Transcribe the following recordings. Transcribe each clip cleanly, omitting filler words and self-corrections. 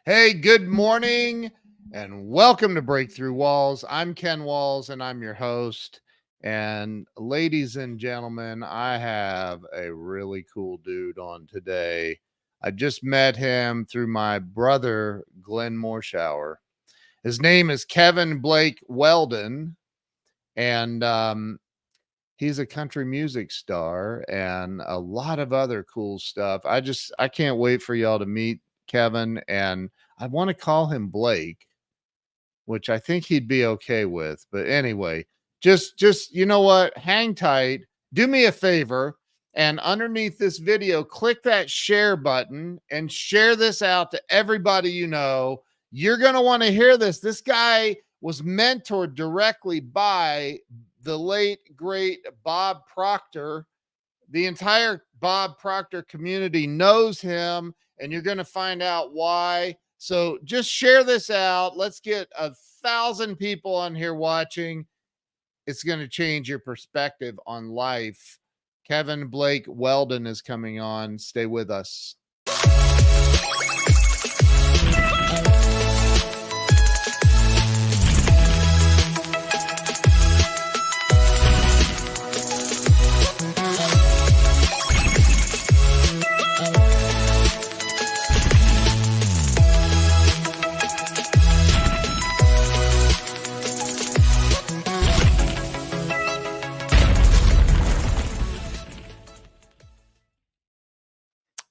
Hey, good morning and welcome to Breakthrough Walls. I'm Ken Walls and I'm your host. And ladies and gentlemen, I have a really cool dude on today. I just met him through my brother, Glenn Morshower. His name is Kevin Blake Weldon, and he's a country music star and a lot of other cool stuff. I can't wait for y'all to meet Kevin, and I want to call him Blake, which I think he'd be okay with. But anyway, just you know what? Hang tight. Do me a favor, and underneath this video, click that share button and share this out to everybody you know. You're going to want to hear this. This guy was mentored directly by the late great Bob Proctor. The entire Bob Proctor community knows him, and you're going to find out why. So just share this out. Let's get 1,000 people on here watching. It's going to change your perspective on life. Kevin Blake Weldon is coming on. Stay with us.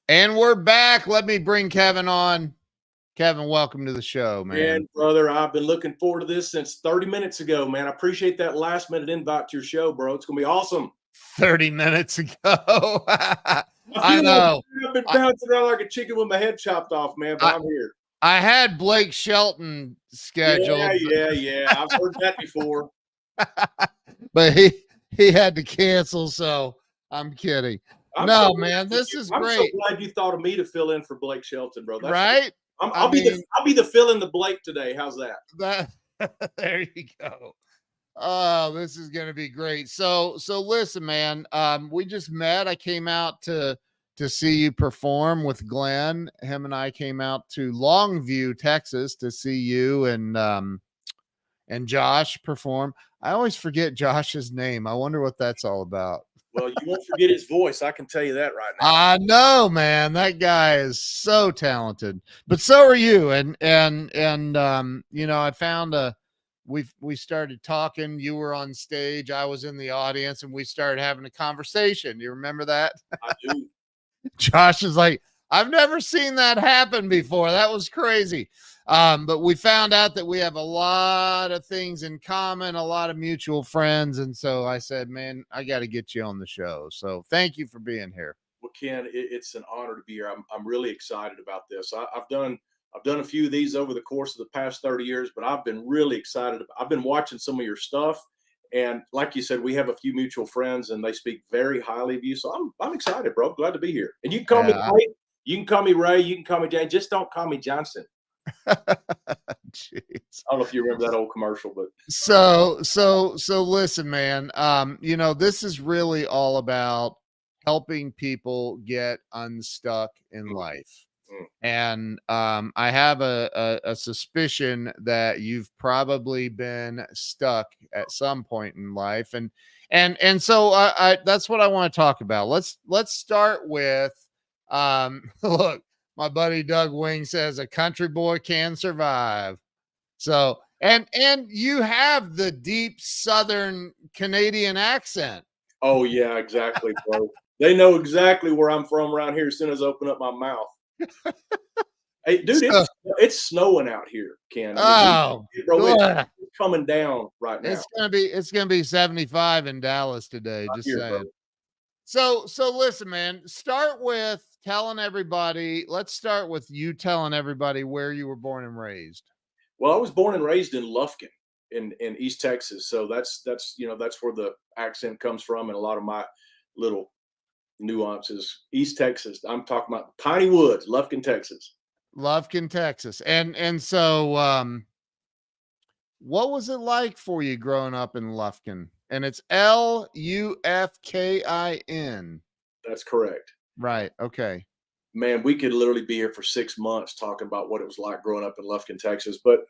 And we're back. Let me bring Kevin on. Kevin, welcome to the show, man. Brother, I've been looking forward to this since 30 minutes ago, man. I appreciate that last minute invite to your show, bro. It's going to be awesome. 30 minutes ago. I know. I've been bouncing around like a chicken with my head chopped off, man, but I'm here. I had Blake Shelton scheduled. Yeah. I've heard that before. But he had to cancel, so I'm kidding. Man, this is great. I'm so glad you thought of me to fill in for Blake Shelton, bro. That's right? I'll be the fill in the Blake today. How's that? There you go. Oh, this is gonna be great. So listen, man. We just met. I came out to see you perform with Glenn. Him and I came out to Longview, Texas, to see you and Josh perform. I always forget Josh's name. I wonder what that's all about. Well, you won't forget his voice. I can tell you that right now. I know, man. That guy is so talented. But so are you. And you know, I found we started talking. You were on stage. I was in the audience, and we started having a conversation. You remember that? I do. Josh is like, I've never seen that happen before. That was crazy. But we found out that we have a lot of things in common, a lot of mutual friends. And so I said, man, I got to get you on the show. So thank you for being here. Well, Ken, it's an honor to be here. I'm really excited about this. I've done a few of these over the course of the past 30 years, but I've been really excited. I've been watching some of your stuff. And like you said, we have a few mutual friends and they speak very highly of you. So I'm excited, bro. Glad to be here. And you can call me Ray. You can call me Ray. You can call me Jane. Just don't call me Johnson. Jeez. I don't know if you remember that old commercial, but so listen, man. You know, this is really all about helping people get unstuck in life. And I have a suspicion that you've probably been stuck at some point in life, and so I that's what I want to talk about. Let's start with look. My buddy Doug Wing says a country boy can survive. So, and you have the deep Southern Canadian accent. Oh yeah, exactly, bro. They know exactly where I'm from around here as soon as I open up my mouth. Hey, dude, it's snowing out here, Ken. It's coming down right now. It's gonna be 75 in Dallas today. Just saying. Bro. So listen, man. Start with telling everybody. Let's start with you telling everybody where you were born and raised. Well, I was born and raised in Lufkin in East Texas. So that's where the accent comes from and a lot of my little nuances. East Texas. I'm talking about Piney Woods, Lufkin, Texas. Lufkin, Texas. And so what was it like for you growing up in Lufkin? And it's Lufkin. That's correct. Right. Okay. Man, we could literally be here for 6 months talking about what it was like growing up in Lufkin, Texas. But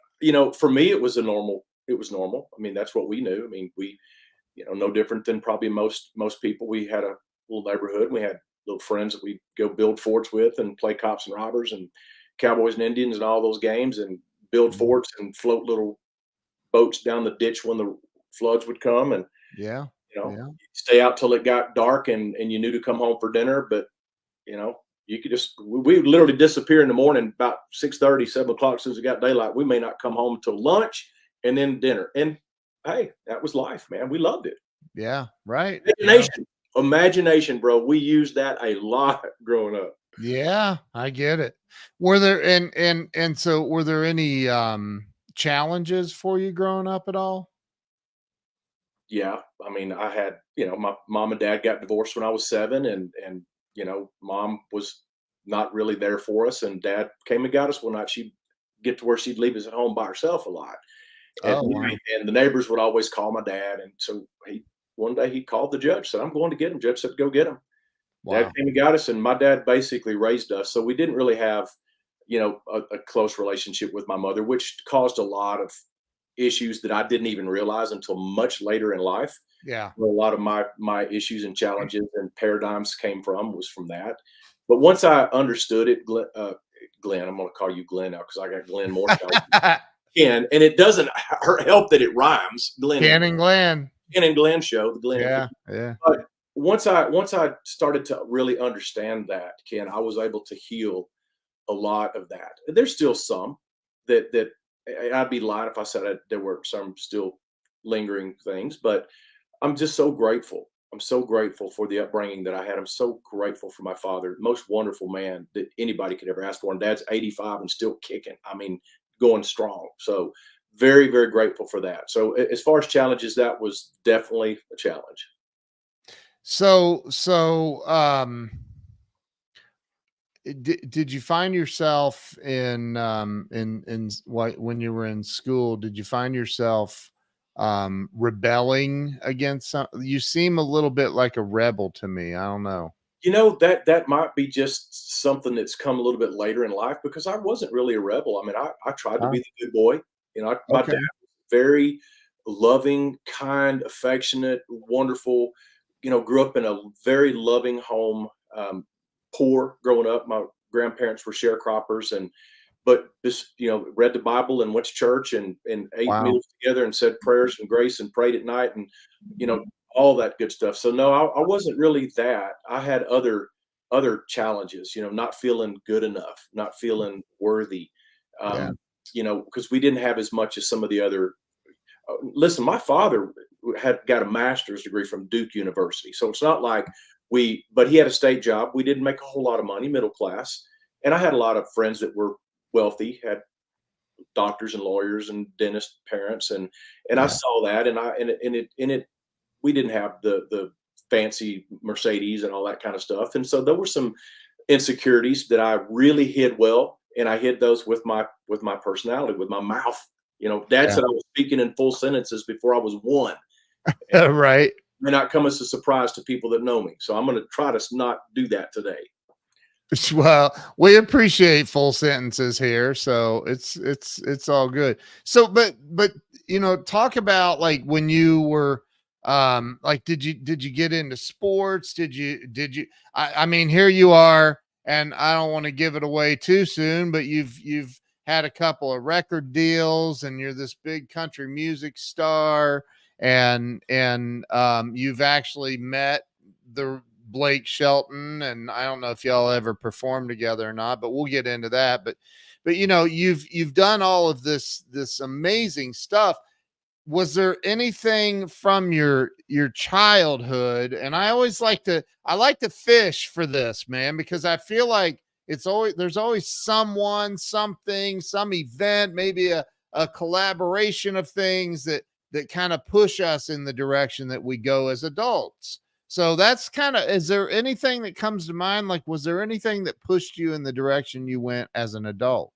for me, it was a normal. It was normal. I mean, that's what we knew. I mean, we, no different than probably most people. We had a little neighborhood. We had little friends that we go build forts with and play cops and robbers and cowboys and Indians and all those games and build Mhm. forts and float little boats down the ditch when the floods would come. And Yeah. you know, Yeah. stay out till it got dark and you knew to come home for dinner. But you know, you could just we would literally disappear in the morning about 6:30, 7 o'clock as soon as it got daylight. We may not come home till lunch and then dinner. And hey, that was life, man. We loved it. Yeah. Right. Yeah. Imagination. Imagination, bro. We used that a lot growing up. Yeah, I get it. Were there and so were there any challenges for you growing up at all? Yeah. I mean, I had, my mom and dad got divorced when I was 7 and mom was not really there for us and dad came and got us one night. She'd get to where she'd leave us at home by herself a lot. And Oh, wow. and the neighbors would always call my dad. And so one day he called the judge, said, "I'm going to get him." Judge said, "Go get him." Dad Wow. came and got us, and my dad basically raised us. So we didn't really have, a close relationship with my mother, which caused a lot of issues that I didn't even realize until much later in life. Yeah. Where a lot of my issues and challenges and paradigms came from was from that. But once I understood it, Glenn, I'm going to call you Glenn now because I got Glenn Morshower. Ken, and it doesn't help that it rhymes. Ken and Glenn. Ken and Glenn show, the Glenn and Ken. Yeah, yeah. But once I started to really understand that, Ken, I was able to heal a lot of that. There's still some that I'd be lying if I said there were some still lingering things, but I'm just so grateful. I'm so grateful for the upbringing that I had. I'm so grateful for my father, most wonderful man that anybody could ever ask for. And dad's 85 and still kicking. I mean, going strong. So very, very grateful for that. So as far as challenges, that was definitely a challenge. Did you find yourself what when you were in school, did you find yourself rebelling against some? You seem a little bit like a rebel to me. I don't know. That might be just something that's come a little bit later in life because I wasn't really a rebel. I mean, I tried to Huh? be the good boy. My dad Okay. was very loving, kind, affectionate, wonderful. Grew up in a very loving home. Poor growing up. My grandparents were sharecroppers, but this, read the Bible and went to church and ate Wow. meals together and said prayers and grace and prayed at night and you know all that good stuff. So no, I wasn't really that. I had other challenges. Not feeling good enough, not feeling worthy. Yeah. Um, because we didn't have as much as some of the other. Listen, my father had got a master's degree from Duke University, so it's not like but he had a state job. We didn't make a whole lot of money, middle class, and I had a lot of friends that were wealthy, had doctors and lawyers and dentist parents, and I Yeah. saw that, and we didn't have the fancy Mercedes and all that kind of stuff, and so there were some insecurities that I really hid well, and I hid those with my personality, with my mouth. Dad Yeah. said I was speaking in full sentences before I was one. Right. May not come as a surprise to people that know me, so I'm going to try to not do that today. Well, we appreciate full sentences here, so it's all good. So, but talk about like when you were like did you get into sports? Did you I mean, here you are, and I don't want to give it away too soon, but you've had a couple of record deals and you're this big country music star, and you've actually met the Blake Shelton, and I don't know if y'all ever performed together or not, but we'll get into that. But you've done all of this amazing stuff. Was there anything from your childhood? And I like to fish for this, man, because I feel like there's always someone, something, some event, maybe a collaboration of things that kind of push us in the direction that we go as adults. So that's kind of, is there anything that comes to mind? Like, was there anything that pushed you in the direction you went as an adult?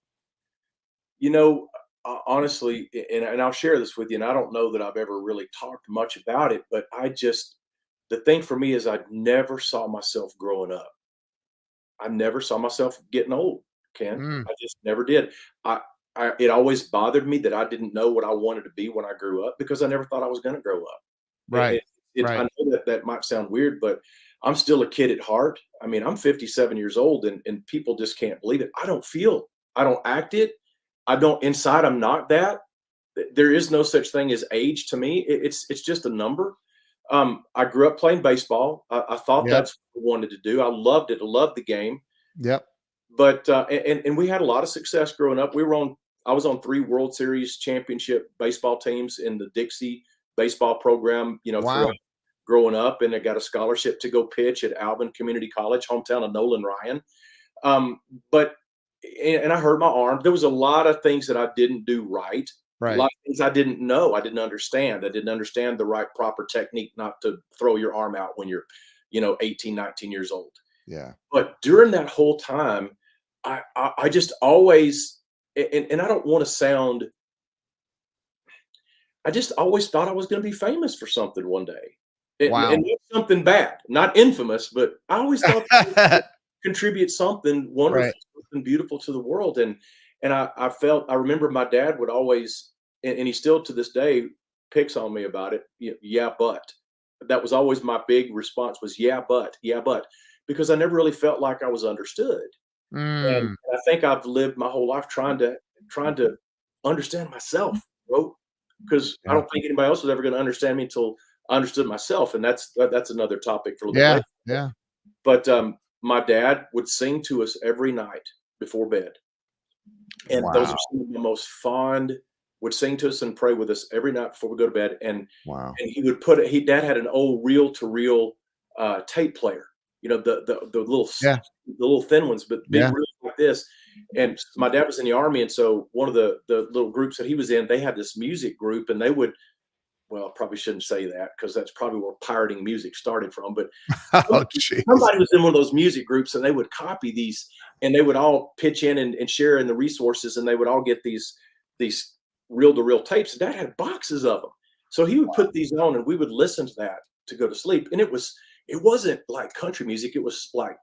You know, honestly, and I'll share this with you, and I don't know that I've ever really talked much about it, but the thing for me is I never saw myself growing up. I never saw myself getting old, Ken. Mm, I just never did. I, it always bothered me that I didn't know what I wanted to be when I grew up because I never thought I was going to grow up. right. I Right. know that that might sound weird, but I'm still a kid at heart. I mean, I'm 57 years old, and people just can't believe it. I don't act it. I don't inside. I'm not that. There is no such thing as age to me. It's just a number. I grew up playing baseball. I thought Yep. that's what I wanted to do. I loved it. I loved the game. Yep. But and we had a lot of success growing up. I was on 3 World Series championship baseball teams in the Dixie baseball program, throughout Wow. growing up, and I got a scholarship to go pitch at Alvin Community College, hometown of Nolan Ryan. Um, but and I hurt my arm. There was a lot of things that I didn't do right. A lot Right. of things I didn't know. I didn't understand. I didn't understand the right proper technique not to throw your arm out when you're, 18, 19 years old. Yeah. But during that whole time, I just always, and I don't want to sound, I just always thought I was going to be famous for something one day, and Wow. not something bad, not infamous, but I always thought that I was gonna contribute something wonderful, Right. something beautiful to the world, and I remember my dad would always, and he still to this day picks on me about it. Yeah, but that was always my big response was yeah, but, because I never really felt like I was understood. And Mm, I think I've lived my whole life trying to understand myself, bro, because I yeah. don't think anybody else was ever gonna understand me until I understood myself, and that's another topic for a little bit Yeah. later. Yeah. But, my dad would sing to us every night before bed, and those are Wow. some of the most fond would sing to us and pray with us every night before we go to bed, Wow. and he would put it dad had an old reel-to-reel, tape player, the Yeah. little thin ones, but big Yeah. reels like this, and my dad was in the Army, and so one of the little groups that he was in, they had this music group, and they would well, I probably shouldn't say that because that's probably where pirating music started from, but Oh, jeez. somebody was in one of those music groups, and they would copy these, and they would all pitch in and share in the resources, and they would all get these reel-to-reel tapes, and dad had boxes of them. So he would put these on, and we would listen to that to go to sleep, and it wasn't like country music, it was like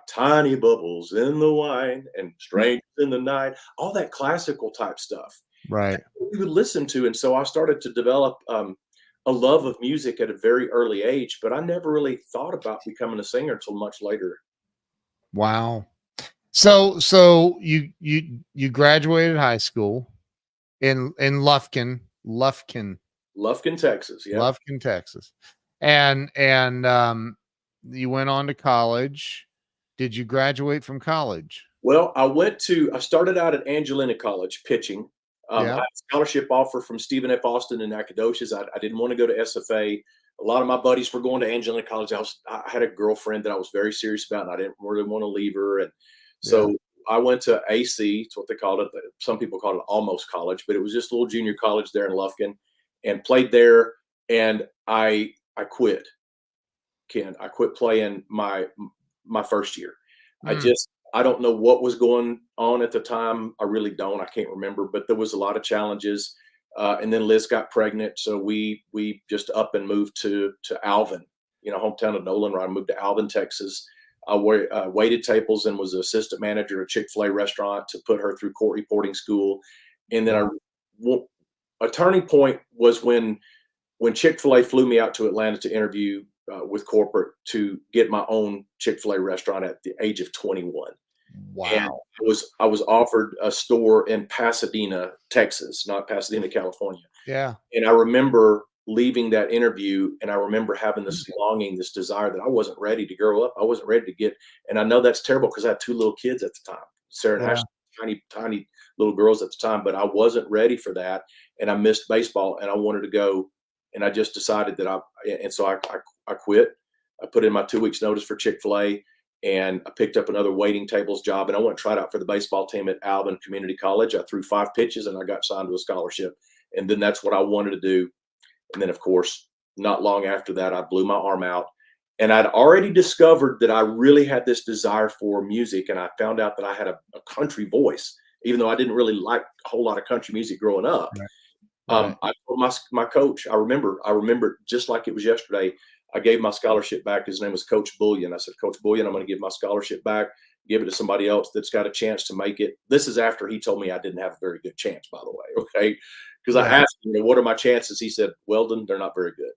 Tiny Bubbles in the Wine and Strangers in the Night, all that classical type stuff Right. we would listen to, and so I started to develop, a love of music at a very early age, but I never really thought about becoming a singer until much later. Wow. So you graduated high school in Lufkin, Texas, yep. Lufkin, Texas. And you went on to college. Did you graduate from college? Well, I started out at Angelina College pitching. I Yeah. had a scholarship offer from Stephen F. Austin in Nacogdoches. I didn't want to go to SFA. A lot of my buddies were going to Angelina College. I had a girlfriend that I was very serious about, and I didn't really want to leave her. And Yeah. so I went to AC. It's what they called it. Some people call it almost college, but it was just a little junior college there in Lufkin, and played there. And I quit, Ken. I quit playing my first year. I Mm, just I don't know what was going on at the time. I really don't. I can't remember, but there was a lot of challenges. And then Liz got pregnant, so we just up and moved to Alvin, hometown of Nolan. Where I moved to Alvin, Texas. I waited tables and was an assistant manager at a Chick-fil-A restaurant to put her through court reporting school. And then wow. a turning point was when Chick-fil-A flew me out to Atlanta to interview with corporate to get my own Chick-fil-A restaurant at the age of 21. And Wow. I was offered a store in Pasadena, Texas, not Pasadena, California. Yeah. And I remember leaving that interview, and I remember having this longing, this desire that I wasn't ready to grow up. I wasn't ready to get, and I know that's terrible because I had 2 little kids at the time, Sarah and Yeah. Ashley, tiny, tiny little girls at the time, but I wasn't ready for that. And I missed baseball, and I wanted to go, and I just decided and so I quit. I put in my 2 weeks notice for Chick-fil-A, and I picked up another waiting tables job, and I went and tried out for the baseball team at Alvin Community College. I threw 5 pitches, and I got signed to a scholarship. And then that's what I wanted to do. And then, of course, not long after that, I blew my arm out. And I'd already discovered that I really had this desire for music. And I found out that I had a country voice, even though I didn't really like a whole lot of country music growing up. Right. Right. I told my coach, I remember just like it was yesterday. I gave my scholarship back. His name was Coach Bullion. I said, Coach Bullion, I'm going to give my scholarship back, give it to somebody else that's got a chance to make it. This is after he told me I didn't have a very good chance, by the way. Okay. Because I asked him, what are my chances? He said, Weldon, they're not very good.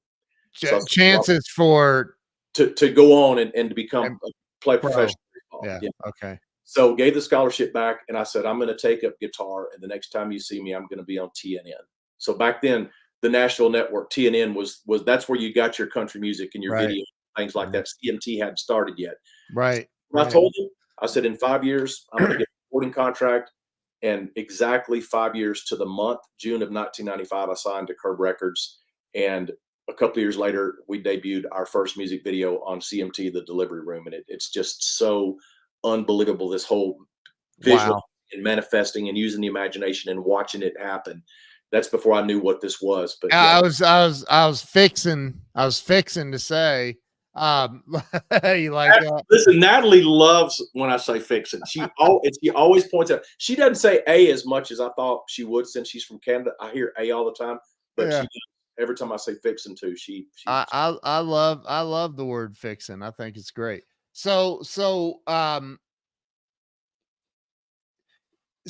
So said, chances for to go on and to become play professional baseball. Yeah. Okay. So gave the scholarship back, and I said, I'm going to take up guitar, and the next time you see me, I'm going to be on TNN. So back then, the national network TNN was that's where you got your country music and your video, things like that. CMT hadn't started yet. Right. So I told him, I said, in 5 years, I'm going to get a recording contract. And exactly 5 years to the month, June of 1995, I signed to Curb Records. And a couple of years later, we debuted our first music video on CMT, The Delivery Room. And it's just so unbelievable, this whole visual and manifesting and using the imagination and watching it happen. That's before I knew what this was. But I was fixing to say, you like listen, Natalie loves when I say fixing. She always points out. She doesn't say A as much as I thought she would since she's from Canada. I hear A all the time, but she does. Every time I say fixing too, I love the word fixing. I think it's great. So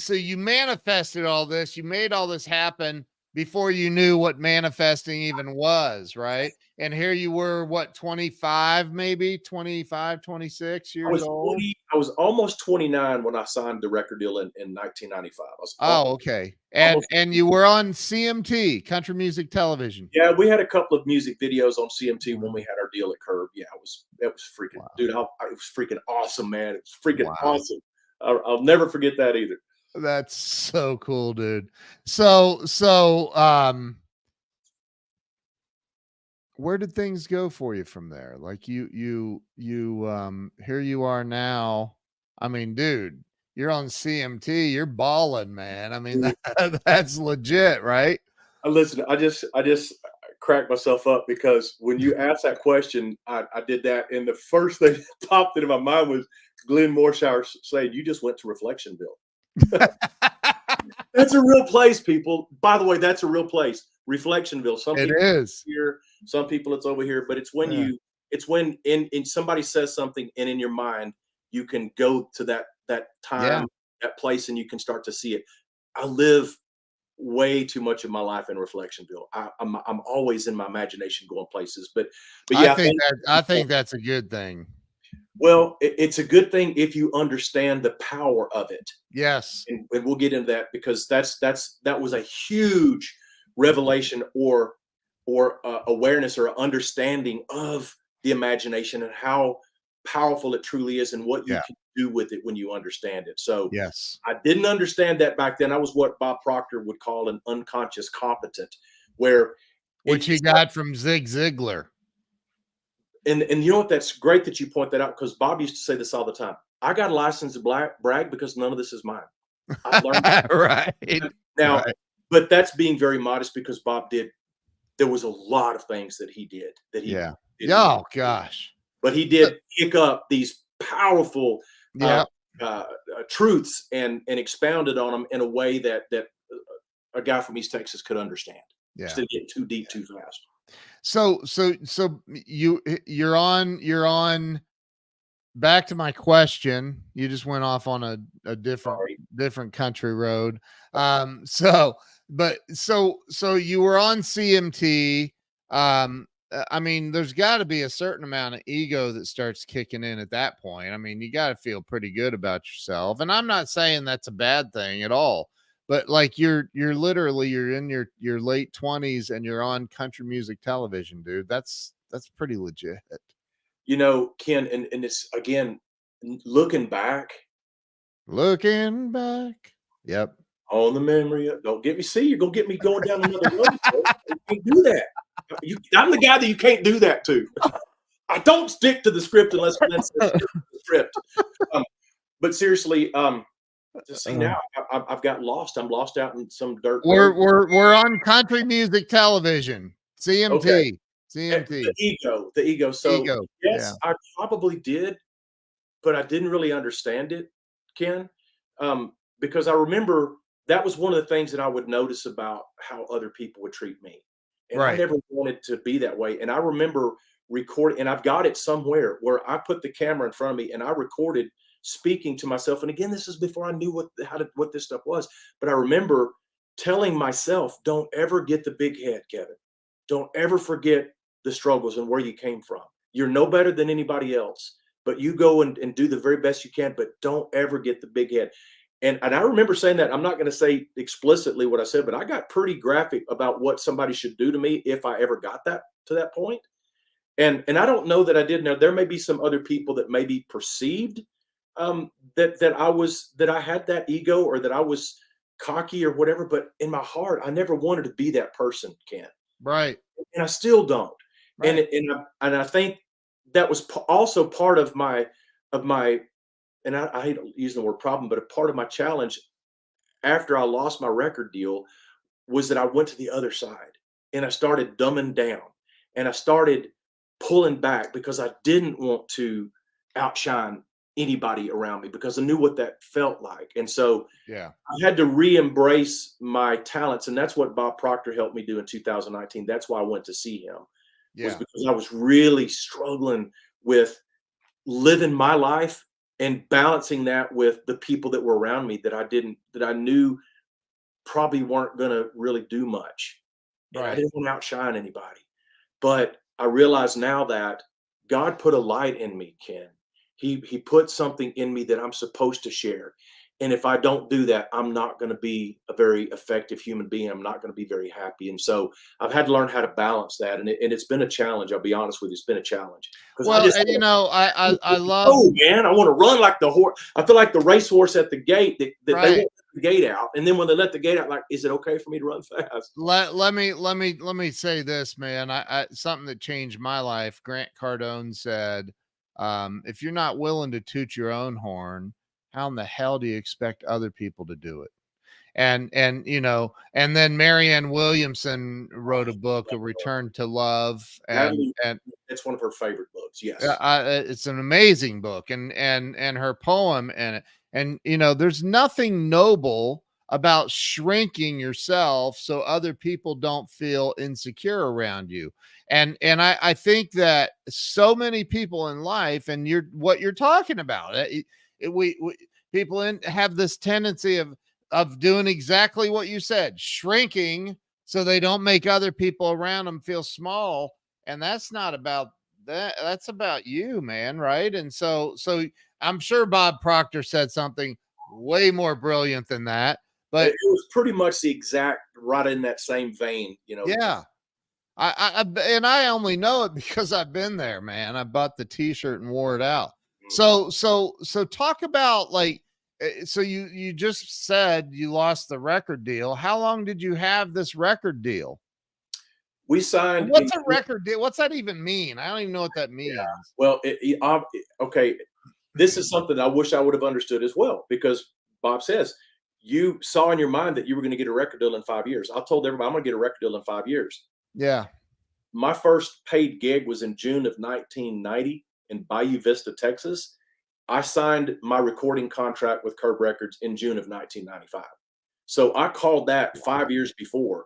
you manifested all this, you made all this happen before you knew what manifesting even was, right? And here you were, what, 25, maybe 25, 26 years old? I was almost 29 when I signed the record deal in 1995. Okay. And you were on CMT, Country Music Television. Yeah, we had a couple of music videos on CMT when we had our deal at Curb. Yeah, it was freaking, dude, it was freaking awesome, man. It was freaking awesome. I'll never forget that either. That's so cool, dude. So where did things go for you from there? Like you here you are now. I mean, dude, you're on CMT, you're balling, man. I mean, that's legit, right? Listen, I just cracked myself up because when you asked that question, I did that, and the first thing that popped into my mind was Glenn Morshower saying, "You just went to Reflectionville." That's a real place, people. By the way, that's a real place. Reflectionville. Some people is here, some people it's over here, but it's when it's when in somebody says something and in your mind you can go to that time, that place, and you can start to see it. I live way too much of my life in Reflectionville. I'm always in my imagination going places, but yeah, I think that's a good thing. Well, it's a good thing if you understand the power of it. Yes. And we'll get into that because that was a huge revelation or awareness or understanding of the imagination and how powerful it truly is and what you can do with it when you understand it. So yes, I didn't understand that back then. I was what Bob Proctor would call an unconscious competent, which he got from Zig Ziglar. And you know what? That's great that you point that out because Bob used to say this all the time. I got a license to brag because none of this is mine. I've learned that. Right. Now, but that's being very modest because Bob there was a lot of things that he did that he did. Oh gosh. But he did pick up these powerful truths and expounded on them in a way that a guy from East Texas could understand. Instead of getting too deep too fast. So you're on back to my question. You just went off on a different country road. So you were on CMT. I mean, there's got to be a certain amount of ego that starts kicking in at that point. I mean, you got to feel pretty good about yourself. And I'm not saying that's a bad thing at all. But like you're literally in your late 20s and you're on country music television, dude. That's pretty legit. You know, Ken, and it's again looking back. Yep. On the memory of, don't get me. See, you're gonna get me going down another road. You can't do that. I'm the guy that you can't do that to. I don't stick to the script unless Glenn says the script. But seriously, see now I've got lost. I'm lost out in some dirt. We're on country music television. CMT. Okay. CMT. The ego. So yes, I probably did, but I didn't really understand it, Ken, because I remember that was one of the things that I would notice about how other people would treat me, and I never wanted to be that way. And I remember recording, and I've got it somewhere where I put the camera in front of me and I recorded speaking to myself. And again, this is before I knew what this stuff was. But I remember telling myself, don't ever get the big head, Kevin. Don't ever forget the struggles and where you came from. You're no better than anybody else, but you go and do the very best you can, but don't ever get the big head. And I remember saying that. I'm not going to say explicitly what I said, but I got pretty graphic about what somebody should do to me if I ever got that to that point. And I don't know that I did. Now there may be some other people that maybe perceived that I had that ego or that I was cocky or whatever, but in my heart, I never wanted to be that person, Ken. Right. And I still don't. Right. And I think that was also part of my, and I hate using the word problem, but a part of my challenge after I lost my record deal was that I went to the other side and I started dumbing down and I started pulling back because I didn't want to outshine anybody around me because I knew what that felt like. And so Yeah. I had to re-embrace my talents. And that's what Bob Proctor helped me do in 2019. That's why I went to see him. Yeah. Was because I was really struggling with living my life and balancing that with the people that were around me that I knew probably weren't going to really do much. And I Right. didn't want to outshine anybody. But I realize now that God put a light in me, Ken. He put something in me that I'm supposed to share. And if I don't do that, I'm not going to be a very effective human being. I'm not going to be very happy. And so I've had to learn how to balance that. And it's been a challenge. I'll be honest with you. It's been a challenge. Well, and I love, oh man, I want to run like the horse. I feel like the racehorse at the gate that they right. won't let the gate out. And then when they let the gate out, like, is it okay for me to run fast? Let me say this, man. I something that changed my life. Grant Cardone said, if you're not willing to toot your own horn, how in the hell do you expect other people to do it? And and then Marianne Williamson wrote a book, A Return to Love, and It's one of her favorite books. Yes, it's an amazing book, and her poem, and there's nothing noble about shrinking yourself so other people don't feel insecure around you. And I think that so many people in life, and what you're talking about, we people have this tendency of doing exactly what you said, shrinking so they don't make other people around them feel small. And that's not about that. That's about you, man. Right. And so I'm sure Bob Proctor said something way more brilliant than that, but it was pretty much the exact right in that same vein, yeah. And I only know it because I've been there, man. I bought the t-shirt and wore it out. So talk about, like, so you just said you lost the record deal. How long did you have this record deal? We signed. What's a record deal? What's that even mean? I don't even know what that means. Yeah. Well, okay. This is something I wish I would have understood as well, because Bob says you saw in your mind that you were going to get a record deal in 5 years. I told everybody I'm going to get a record deal in 5 years. Yeah. My first paid gig was in June of 1990 in Bayou Vista, Texas. I signed my recording contract with Curb Records in June of 1995. So I called that 5 years before.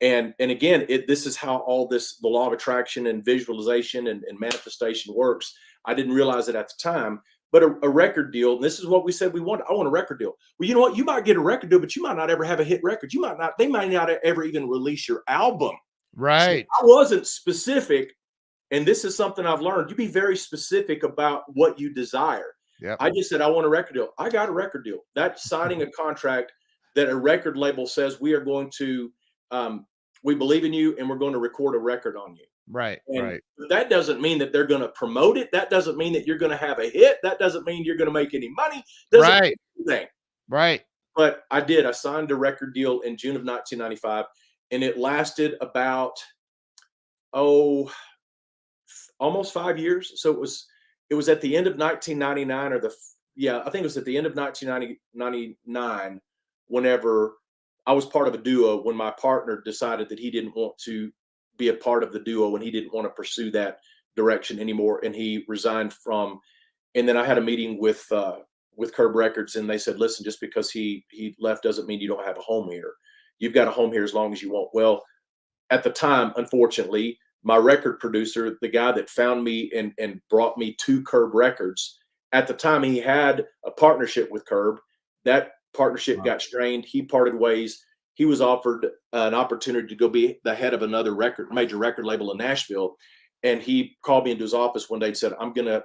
And again, this is how all this, the law of attraction and visualization and manifestation works. I didn't realize it at the time, but a record deal, and this is what we said we want. I want a record deal. Well, you know what? You might get a record deal, but you might not ever have a hit record. They might not ever even release your album. Right. So I wasn't specific. And this is something I've learned. You be very specific about what you desire. Yep. I just said, I want a record deal. I got a record deal. That's signing a contract that a record label says we are going to, we believe in you and we're going to record a record on you. Right. And right. that doesn't mean that they're going to promote it. That doesn't mean that you're going to have a hit. That doesn't mean you're going to make any money. Right. Mean right. But I did. I signed a record deal in June of 1995, and it lasted about, almost 5 years. So it was at the end of 1999 I think it was at the end of 1999 whenever I was part of a duo, when my partner decided that he didn't want to be a part of the duo and he didn't want to pursue that direction anymore. And he resigned and then I had a meeting with Curb Records, and they said, listen, just because he left doesn't mean you don't have a home here. You've got a home here as long as you want. Well, at the time, unfortunately, my record producer, the guy that found me and brought me to Curb Records, at the time he had a partnership with Curb. That partnership got strained. He parted ways. He was offered an opportunity to go be the head of another major record label in Nashville. And he called me into his office one day and said, I'm going to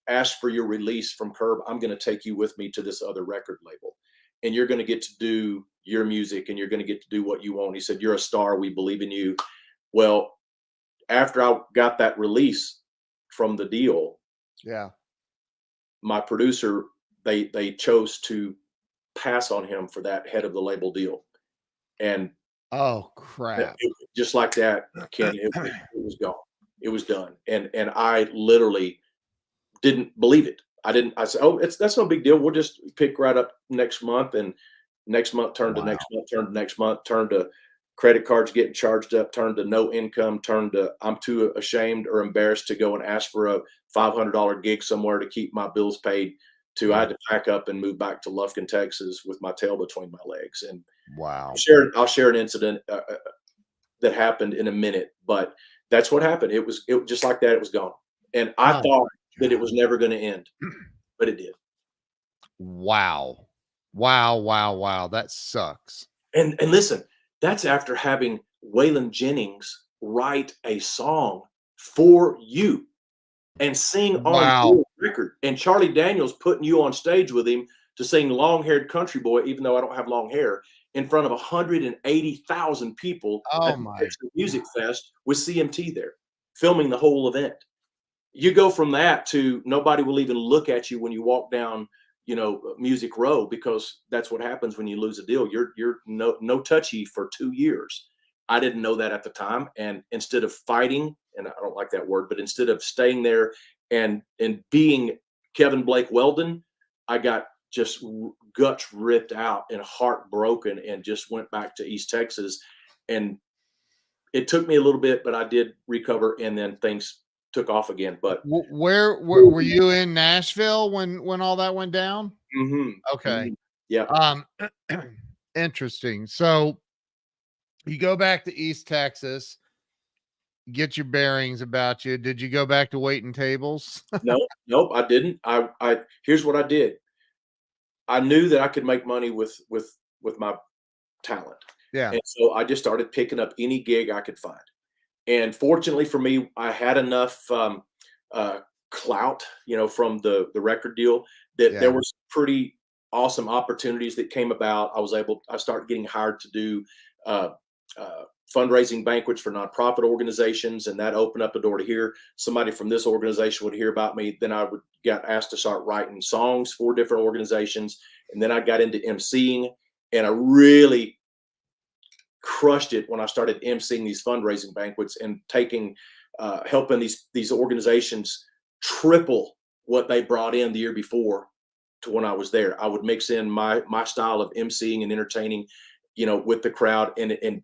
ask for your release from Curb. I'm going to take you with me to this other record label. And you're going to get to do your music and you're going to get to do what you want. He said, you're a star. We believe in you. Well, after I got that release from the deal, Yeah. my producer, they chose to pass on him for that head of the label deal. And Oh crap. Just like that, Ken, it was gone. It was done. And I literally didn't believe it. I said, oh, that's no big deal. We'll just pick right up next month. And next month turned to next month, turned to next month, turned to credit cards getting charged up, turned to no income, turned to I'm too ashamed or embarrassed to go and ask for a $500 gig somewhere to keep my bills paid, to I had to pack up and move back to Lufkin, Texas with my tail between my legs. And wow. I'll share an incident that happened in a minute, but that's what happened. It just like that. It was gone. And I thought that it was never going to end, but it did. Wow. Wow. Wow. Wow. That sucks. And listen, that's after having Waylon Jennings write a song for you and sing on your record, and Charlie Daniels putting you on stage with him to sing Long Haired Country Boy, even though I don't have long hair, in front of 180,000 people at the Texas Music Fest with CMT there, filming the whole event. You go from that to nobody will even look at you when you walk down, Music Row, because that's what happens when you lose a deal. You're no touchy for 2 years. I didn't know that at the time. And instead of fighting, and I don't like that word, but instead of staying there and being Kevin Blake Weldon, I got just guts ripped out and heartbroken and just went back to East Texas. And it took me a little bit, but I did recover, and then things took off again. But where were you in Nashville when all that went down? Mm-hmm. Okay. Mm-hmm. Yeah. Interesting. So you go back to East Texas, get your bearings about you. Did you go back to waiting tables? Nope, I didn't. I here's what I did. I knew that I could make money with my talent. Yeah. And so I just started picking up any gig I could find. And fortunately for me, I had enough clout, from the record deal that there was pretty awesome opportunities that came about. I started getting hired to do fundraising banquets for nonprofit organizations, and that opened up a door to hear somebody from this organization would hear about me. Then I got asked to start writing songs for different organizations, and then I got into emceeing, and I really crushed it when I started emceeing these fundraising banquets and helping these organizations triple what they brought in the year before to when I was there. I would mix in my style of emceeing and entertaining, with the crowd and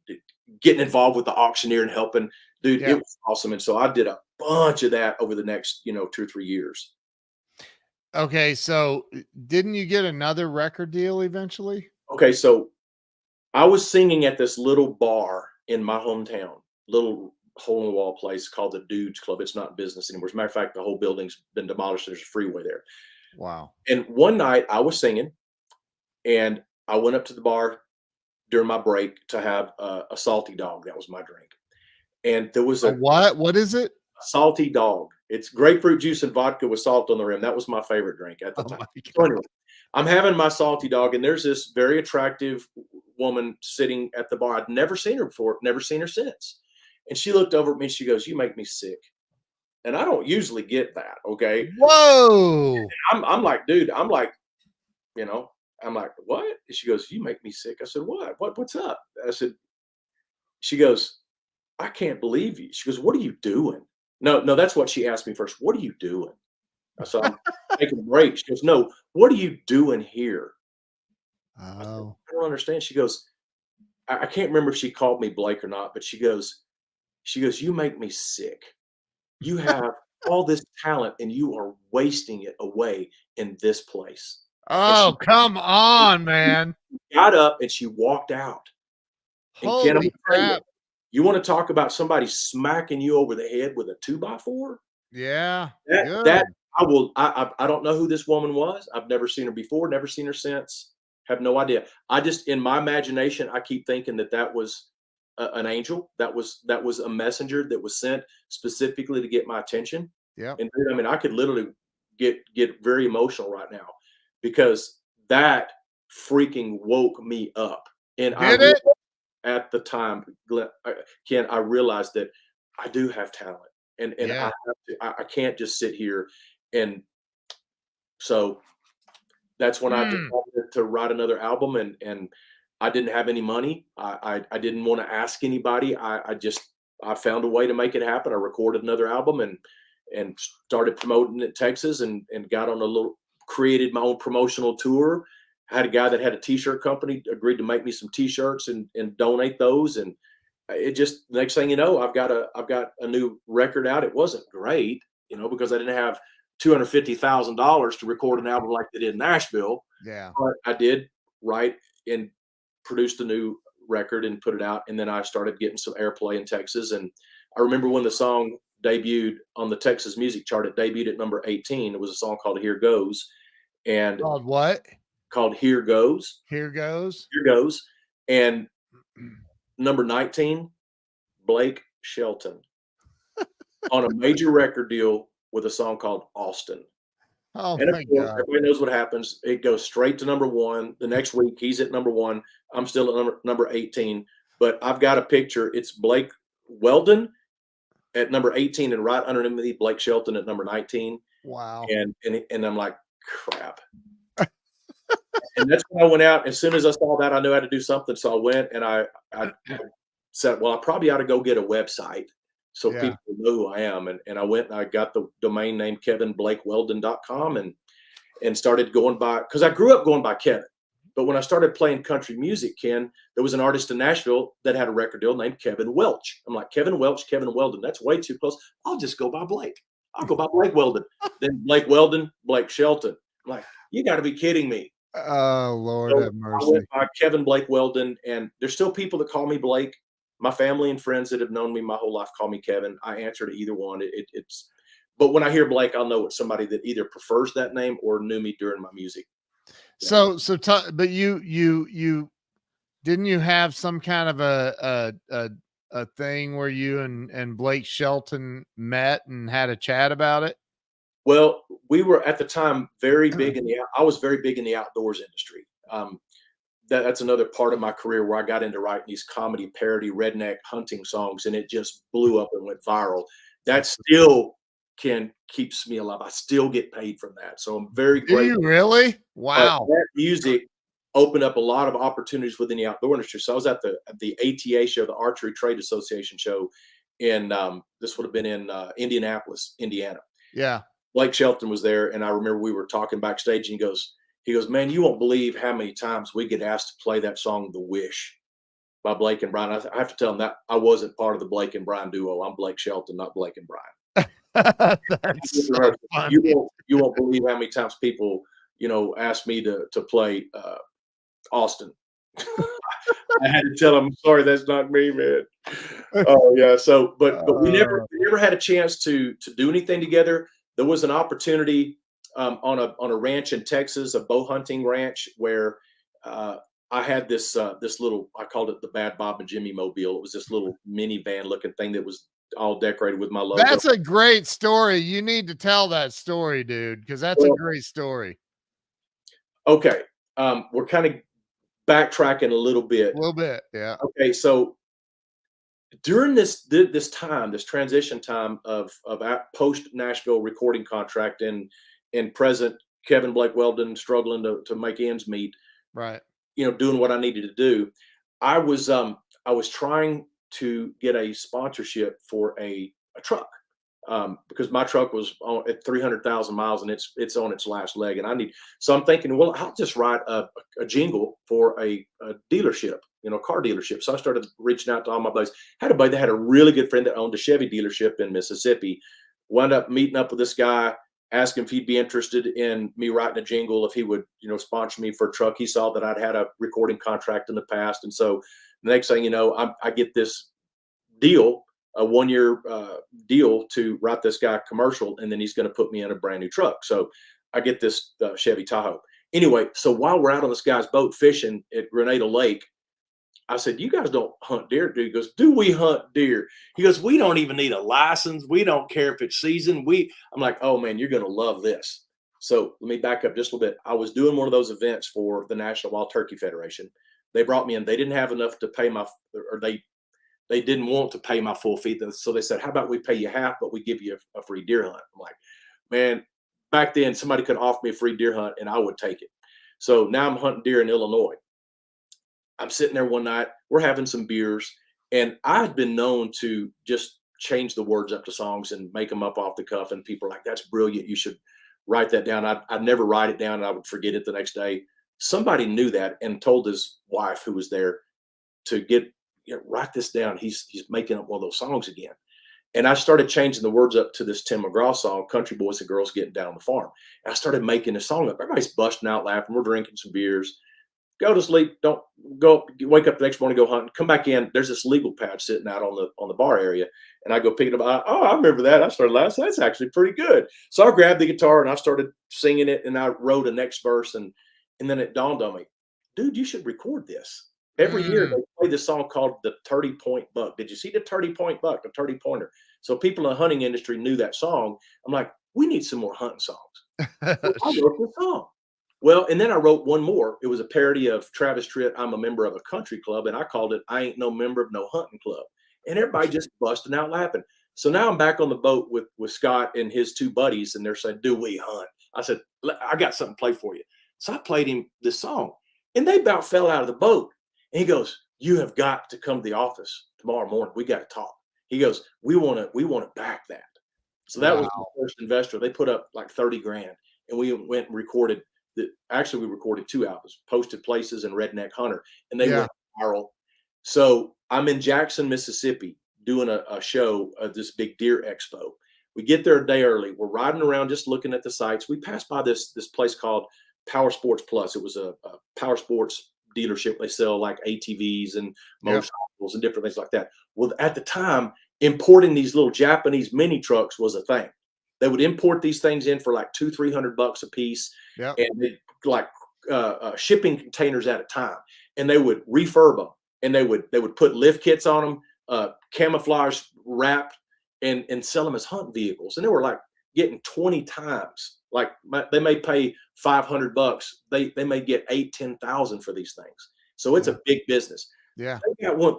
getting involved with the auctioneer and helping. Dude, it was awesome. And so I did a bunch of that over the next, 2 or 3 years. Okay. So didn't you get another record deal eventually? Okay. So I was singing at this little bar in my hometown, little hole in the wall place called the Dudes Club. It's not in business anymore. As a matter of fact, the whole building's been demolished. There's a freeway there. Wow. And one night I was singing, and I went up to the bar during my break to have a salty dog. That was my drink. And there was a what? What is it? Salty dog. It's grapefruit juice and vodka with salt on the rim. That was my favorite drink at the time. So anyway, I'm having my salty dog, and there's this very attractive woman sitting at the bar. I'd never seen her before, never seen her since. And she looked over at me and she goes, "You make me sick." And I don't usually get that. Okay. Whoa. I'm like, dude, I'm like, I'm like, what? And she goes, "You make me sick." I said, what's up? I said, she goes, "I can't believe you." She goes, "What are you doing?" No, that's what she asked me first. "What are you doing?" I said, "I'm taking a break." She goes, "No, what are you doing here?" I said, "I don't understand." She goes, I can't remember if she called me Blake or not, but she goes, "You make me sick. You have all this talent and you are wasting it away in this place." Oh, come on, man. Got up and she walked out. Holy crap. You want to talk about somebody smacking you over the head with a 2x4? Yeah. That I don't know who this woman was. I've never seen her before, never seen her since. Have no idea. I just, in my imagination, I keep thinking that was an angel. That was a messenger that was sent specifically to get my attention. Yep. And dude, I mean, I could literally get very emotional right now because that freaking woke me up. And Did it? at the time, Ken, I realized that I do have talent, and Yeah. I can't just sit here. And so that's when I Mm. decided to write another album, and I didn't have any money. I didn't want to ask anybody. I found a way to make it happen. I recorded another album and started promoting it in Texas, and got on a little, created my own promotional tour. I had a guy that had a t-shirt company, agreed to make me some t-shirts and donate those. And it just, next thing you know, I've got a new record out. It wasn't great, because I didn't have $250,000 to record an album like they did in Nashville. Yeah. But I did write and produced a new record and put it out. And then I started getting some airplay in Texas. And I remember when the song debuted on the Texas music chart, it debuted at number 18. It was a song called Here Goes. And Called what? called Here Goes. Here Goes. Here Goes. And number 19, Blake Shelton on a major record deal with a song called Austin. Oh And of my course, God. everybody knows what happens. It goes straight to number 1. The next week, he's at number 1. I'm still at number 18. But I've got a picture. It's Blake Weldon at number 18, and right underneath me, Blake Shelton at number 19. Wow. And I'm like, crap. And that's when I went out. As soon as I saw that, I knew I had to do something. So I went and I said, well, I probably ought to go get a website so Yeah. people know who I am. And I went and I got the domain name kevinblakeweldon.com and started going by, because I grew up going by Kevin. But when I started playing country music, Ken, there was an artist in Nashville that had a record deal named Kevin Welch. I'm like, Kevin Welch, Kevin Weldon. That's way too close. I'll just go by Blake. I'll go by Blake Weldon. Then Blake Weldon, Blake Shelton. I'm like, you got to be kidding me. Oh, Lord So have I mercy. went by Kevin Blake Weldon, and there's still people that call me Blake. My family and friends that have known me my whole life call me Kevin. I answer to either one. But when I hear Blake, I'll know it's somebody that either prefers that name or knew me during my music. So, but you didn't you have some kind of a thing where you and Blake Shelton met and had a chat about it? Well, we were at the time very big I was very big in the outdoors industry. That's another part of my career where I got into writing these comedy parody redneck hunting songs, and it just blew up and went viral. That still keeps me alive. I still get paid from that. So I'm very Do grateful. you really? Wow. That music opened up a lot of opportunities within the outdoor industry. So I was at the ATA show, the Archery Trade Association show, in this would have been in Indianapolis, Indiana. Yeah. Blake Shelton was there, and I remember we were talking backstage, and he goes, man, you won't believe how many times we get asked to play that song, The Wish, by Blake and Brian. I have to tell him that I wasn't part of the Blake and Brian duo. I'm Blake Shelton, not Blake and Brian. That's so funny. You won't believe how many times people, ask me to play Austin. I had to tell him, sorry, that's not me, man. Oh yeah. So, but we never had a chance to do anything together. There was an opportunity on a ranch in Texas, a bow hunting ranch, where I had this little, I called it the Bad Bob and Jimmy Mobile. It was this little minivan looking thing that was all decorated with my logo. That's a great story. You need to tell that story, dude, because that's a great story. Okay. We're kind of backtracking a little bit. A little bit, yeah. Okay, so during this transition time of post Nashville recording contract and present Kevin Blake Weldon struggling to make ends meet, right? Doing what I needed to do, I was trying to get a sponsorship for a truck because my truck was at 300,000 miles and it's on its last leg, and so I'm thinking, well, I'll just write a jingle for a dealership, car dealership. So I started reaching out to all my buddies. Had a buddy that had a really good friend that owned a Chevy dealership in Mississippi. Wound up meeting up with this guy, asked him if he'd be interested in me writing a jingle, if he would, sponsor me for a truck. He saw that I'd had a recording contract in the past. And so the next thing you know, I get this deal, a 1-year deal to write this guy a commercial, and then he's going to put me in a brand new truck. So I get this Chevy Tahoe. Anyway, so while we're out on this guy's boat fishing at Grenada Lake, I said, "You guys don't hunt deer, do you?" He goes, "Do we hunt deer?" He goes, "We don't even need a license. We don't care if it's season." I'm like, "Oh man, you're going to love this." So let me back up just a little bit. I was doing one of those events for the National Wild Turkey Federation. They brought me in. They didn't have enough to pay my, or they didn't want to pay my full fee. So they said, "How about we pay you half, but we give you a free deer hunt?" I'm like, man, back then somebody could offer me a free deer hunt and I would take it. So now I'm hunting deer in Illinois. I'm sitting there one night, we're having some beers, and I had been known to just change the words up to songs and make them up off the cuff. And people are like, "That's brilliant. You should write that down." I'd never write it down and I would forget it the next day. Somebody knew that and told his wife, who was there, to write this down. He's making up one of those songs again. And I started changing the words up to this Tim McGraw song, "Country Boys and Girls Getting Down on the Farm." And I started making a song up. Everybody's busting out laughing. We're drinking some beers. Go to sleep. Don't go. Wake up the next morning, go hunting. Come back in. There's this legal pad sitting out on the bar area, and I go pick it up. Oh, I remember that. I started laughing. That's actually pretty good. So I grabbed the guitar and I started singing it, and I wrote a next verse, and then it dawned on me, dude, you should record this. Every year they play this song called the 30-point buck. Did you see the 30-point buck, the 30 pointer? So people in the hunting industry knew that song. I'm like, we need some more hunting songs. So I wrote the song. Well, and then I wrote one more. It was a parody of Travis Tritt, "I'm a member of a country club," and I called it, "I Ain't No Member of No Hunting Club." And everybody just busting out laughing. So now I'm back on the boat with Scott and his two buddies, and they're saying, "Do we hunt?" I said, "I got something to play for you." So I played him this song, and they about fell out of the boat. And he goes, "You have got to come to the office tomorrow morning. We got to talk." He goes, we want to back that." So that was Wow. the first investor. They put up like 30 grand, and we went and recorded we recorded 2 albums, "Posted Places" and "Redneck Hunter," and they went viral. So I'm in Jackson, Mississippi, doing a show at this big deer expo. We get there a day early. We're riding around just looking at the sites. We passed by this place called Power Sports Plus. It was a power sports dealership. They sell like ATVs and motorcycles and different things like that. Well, at the time, importing these little Japanese mini trucks was a thing. They would import these things in for like $200-300 a piece, and they like shipping containers at a time. And they would refurb them, and they would put lift kits on them, camouflage wrap, and sell them as hunt vehicles. And they were like getting 20 times. Like they may pay $500, they may get 8,000-10,000 for these things. So it's a big business. Yeah.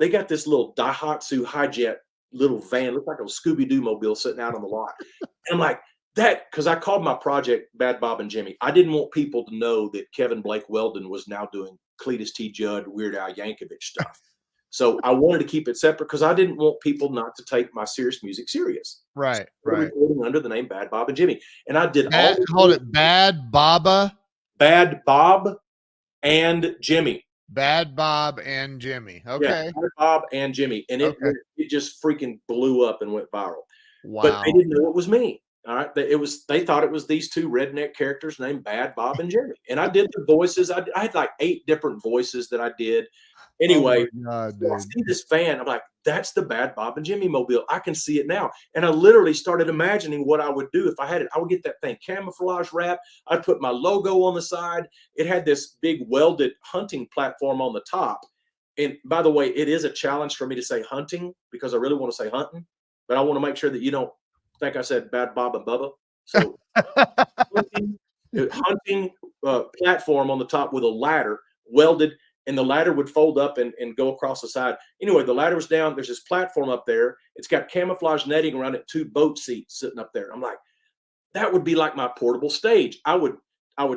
They got this little Daihatsu Hi-Jet little van, looked like a Scooby-Doo mobile sitting out on the lot. And I'm like, that, because I called my project Bad Bob and Jimmy. I didn't want people to know that Kevin Blake Weldon was now doing Cletus T. Judd, Weird Al Yankovic stuff. So I wanted to keep it separate because I didn't want people not to take my serious music serious. Right. So Right. recording under the name Bad Bob and Jimmy. And I did Called it Bad Baba. Bad Bob and Jimmy. Bad Bob and Jimmy. Okay. Yeah, Bad Bob and Jimmy. And it just freaking blew up and went viral. Wow. But they didn't know it was me. All right. They thought it was these two redneck characters named Bad Bob and Jimmy. And I did the voices. I had like 8 different voices that I did. Anyway, God, so I see this van. I'm like, that's the Bad Bob and Jimmy mobile. I can see it now. And I literally started imagining what I would do if I had it. I would get that thing camouflage wrap. I'd put my logo on the side. It had this big welded hunting platform on the top. And by the way, it is a challenge for me to say hunting because I really want to say hunting, but I want to make sure that you don't think I said Bad Bob and Bubba. So hunting platform on the top with a ladder welded, and the ladder would fold up and go across the side. Anyway, the ladder was down. There's this platform up there. It's got camouflage netting around it, 2 boat seats sitting up there. I'm like, that would be like my portable stage. I would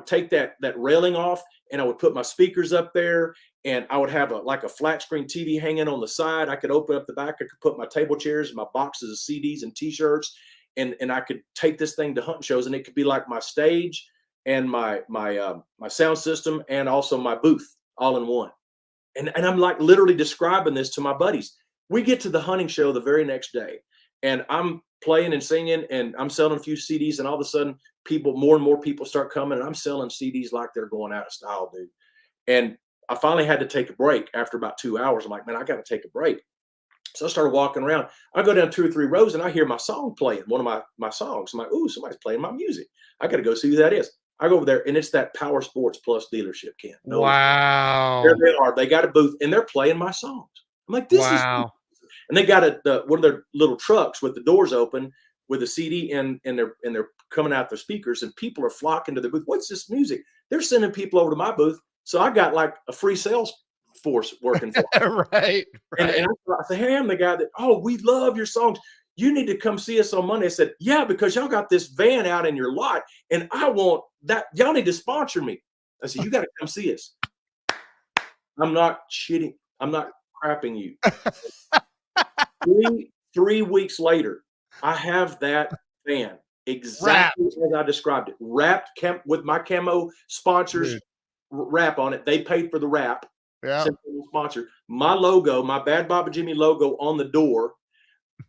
take that railing off, and I would put my speakers up there, and I would have a flat screen TV hanging on the side. I could open up the back. I could put my table chairs and my boxes of CDs and T-shirts, and I could take this thing to hunting shows, and it could be like my stage and my sound system and also my booth all in one. And I'm like literally describing this to my buddies. We get to the hunting show the very next day, and I'm playing and singing, and I'm selling a few CDs, and all of a sudden more and more people start coming, and I'm selling CDs like they're going out of style, dude. And I finally had to take a break after about 2 hours. I'm like, man, I got to take a break. So I started walking around. I go down 2 or 3 rows and I hear my song playing, one of my songs. I'm like, ooh, somebody's playing my music. I got to go see who that is. I go over there and it's that Power Sports Plus dealership, Ken. No, there Wow. they are. They got a booth and they're playing my songs. I'm like, this is, Wow. and they got one of their little trucks with the doors open with a CD and they're coming out their speakers and people are flocking to the booth. What's this music? They're sending people over to my booth. So I got like a free sales force working for me. Right. And Right. I said, hey, I'm the guy that, oh, we love your songs. You need to come see us on Monday. I said, yeah, because y'all got this van out in your lot and I want that. Y'all need to sponsor me. I said, you got to come see us. I'm not shitting. I'm not crapping you. 3 weeks later, I have that van exactly as I described it, wrapped with my camo sponsors Dude. wrap on it. They paid for the wrap. Yeah. Sponsor my logo, my Bad Bob and Jimmy logo on the door